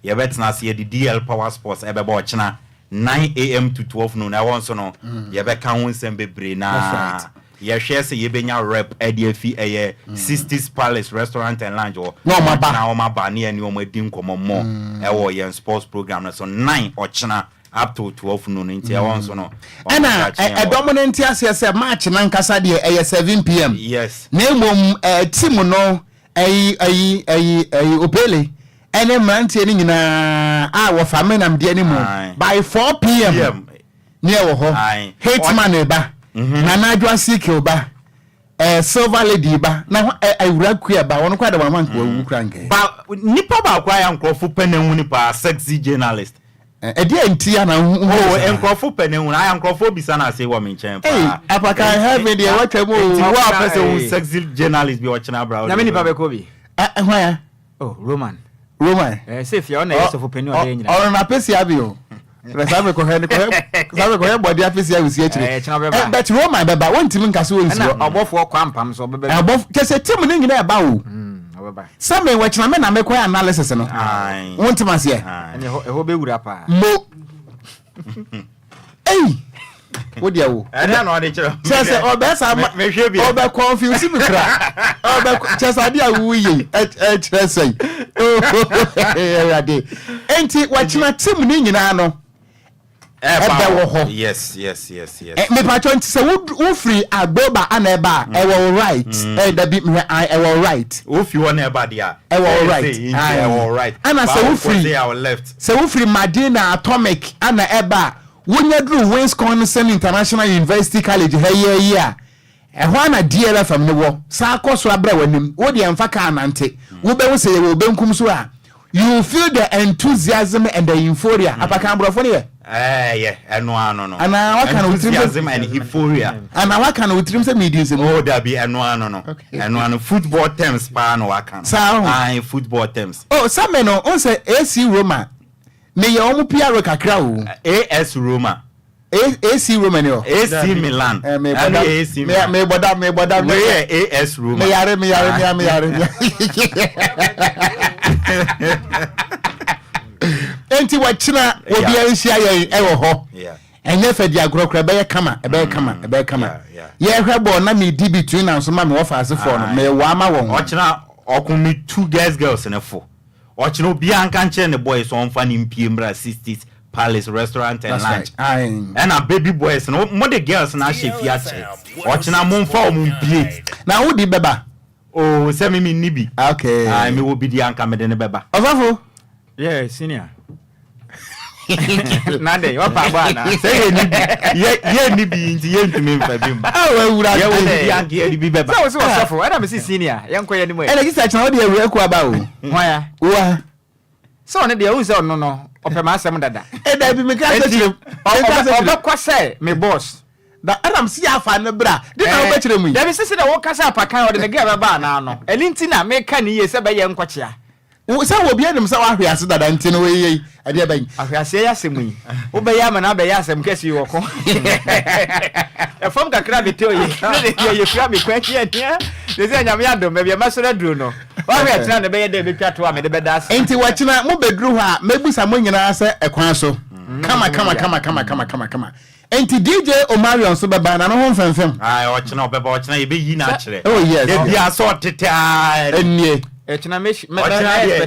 ye betena se the DL Power Sports e be bo china 9 am to 12 noon I want so no ye be kan won sem bebre na ye share say ye benya rep EDF 60s Palace restaurant and lounge or no ma ba na o ma ba ne ani o ma din komo mo e wo ye sports program na so 9 ochina up to 12 noon inti I want so no na a dominant as match na nkasa de 7 pm yes na mom team no opele ene mantie ni nyina wo fame nam de ani mo by 4 pm near wo ho hitman eba na najwa sikil ba silver lady ba na awura kua ba wono kwa da man ko wu kranke ba nipa ba kwa ya nkrofo penenwu nipa sexy journalist dia ntia na nkrofo penenwu na ya nkrofo bisa na say wo me nchen pa apaka have dia watwa mo wa person sexy journalist bi watching bra na me nipa be ko bi hwa ya Roman say fia na yeso fo penu ade nyina o na pesi abio sabe ko he body apesi awusi akire but Roman beba wontim nkase wonsi obofo kwampam so beba obof kese tim ne nyina eba wo obeba Sammy wachina me na me kwa analysis no wontim ase ho be wura pa mo ei wodia wo ana no ade kire chese obesa me hwe bi obe confuse me kra obe chese ade awuye kire sei ade enti wachina tim ne nyina no yes me patcho nti se wo free agboba ana eba e wo right da bi me e wo right wo fi wona eba dia e wo right e wo right ana se wo free se wo free Madina Atomic ana eba wonya dru Wisconsin International University College he a e ho ana DLFM ne wo sa akoso abra wanim wo de emfa ka anante wo be wo se ye wo benkum so a you feel the enthusiasm and the euphoria apaka ambrofo ne yeah eno ano no ana waka na enthusiasm and euphoria ana waka na utrim se medium oh da bi eno ano eno football terms pa no waka football terms oh Sammy no on say AC Roma me ye omu PR kakra o AS Roma AC Roma ne o AC Milan me boda we AS Roma me yare enti wachina obi anhia ye ewo ho enye fadi agrokra be kama ye hwebo na me di between na so ma me offer asefo no me wa ma won ochina okumi two girls ne fo ochina obi anka nche ne boys on fa ni mpie mra 60s Palace restaurant and lunch and a baby boys no mo the girls na chef ya che ochina mo mfa o mpie na wo di beba oh se me nibi okay me wo bi di anka me de ne beba ofafo yeah senior nade yo pa ba na say ye ni bi nti ye ntumi mfa bi mba wura ye wo bi anka ye bi beba so so ofafo era me si senior ye nko ye ni mo e na kisa chana wo de awura ku aba o hwa wa so ne de unse ono no opema asem dada e da bi me ka se obekwa se me boss da adam si afa ne bra de na wo bekire mu da bi sisi da wo kasa apakan o de ne ga ba na no elinti na me ka ni ye se be ye nkwachia se wo bia dem se wa hwe ase dada nti no we ade ba yi ahwe ase ya asem yi wo be ya ma na be ya asem kesi wo ko e fom kakra be teo ye ye fra be kwa kia tia de se nyame adom be ma so na duro no wa hwe tena ne be ye de be twato a me de be da ase enti wachina mo bedru ha mebusa mo nyina se ekwan so kama enti DJ Omarion so beba na no ho mfemfem ochina ye be yi na akire oh yes ye bia so tete enie echina me ye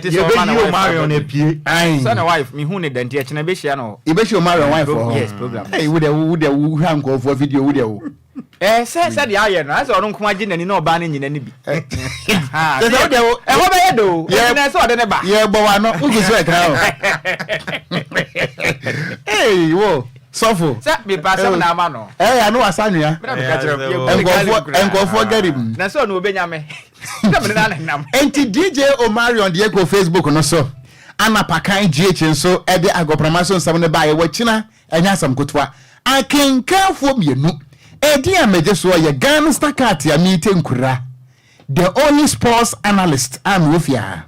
be yi Omarion na pie so na wife me hu ne danti echina be hia no e be hia Omarion wife for yes program hey wo de hanko for video wo de wo se de aye no ase ono nkoma gi nani na oba na nyina ni bi ha se wo de wo e ho be ye do na se ode ne ba ye bo wa no ugu so e ka o hey wo sofo sa me pa sam na ama no ya no asanua enkofo garim na so no obenya me na enti DJ Omarion de go Facebook no so ana pakan GH nso e de agopramaso nsam ne ba ye wachina enya sam kotwa akenkafo mienu Edia mejeso ye Ghana Stakati ya mite nkura. The only sports analyst am wofia.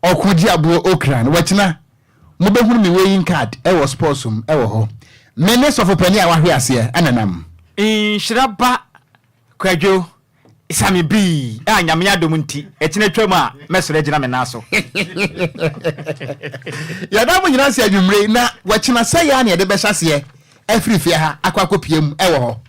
Okogyeabour Ocran wachina mobehunu mi weighing card ewo sportsum ewo ho. Mene sofopani a wahwe ase ananam. Nhyiraba Kwadwo Sammy B anyame adom nti etine twam a mesore gina me naso. Ya da mo nyina se adwumre na wachina sɛ ya na ye de behya se e free fie ha akwa kopiem ewo ho.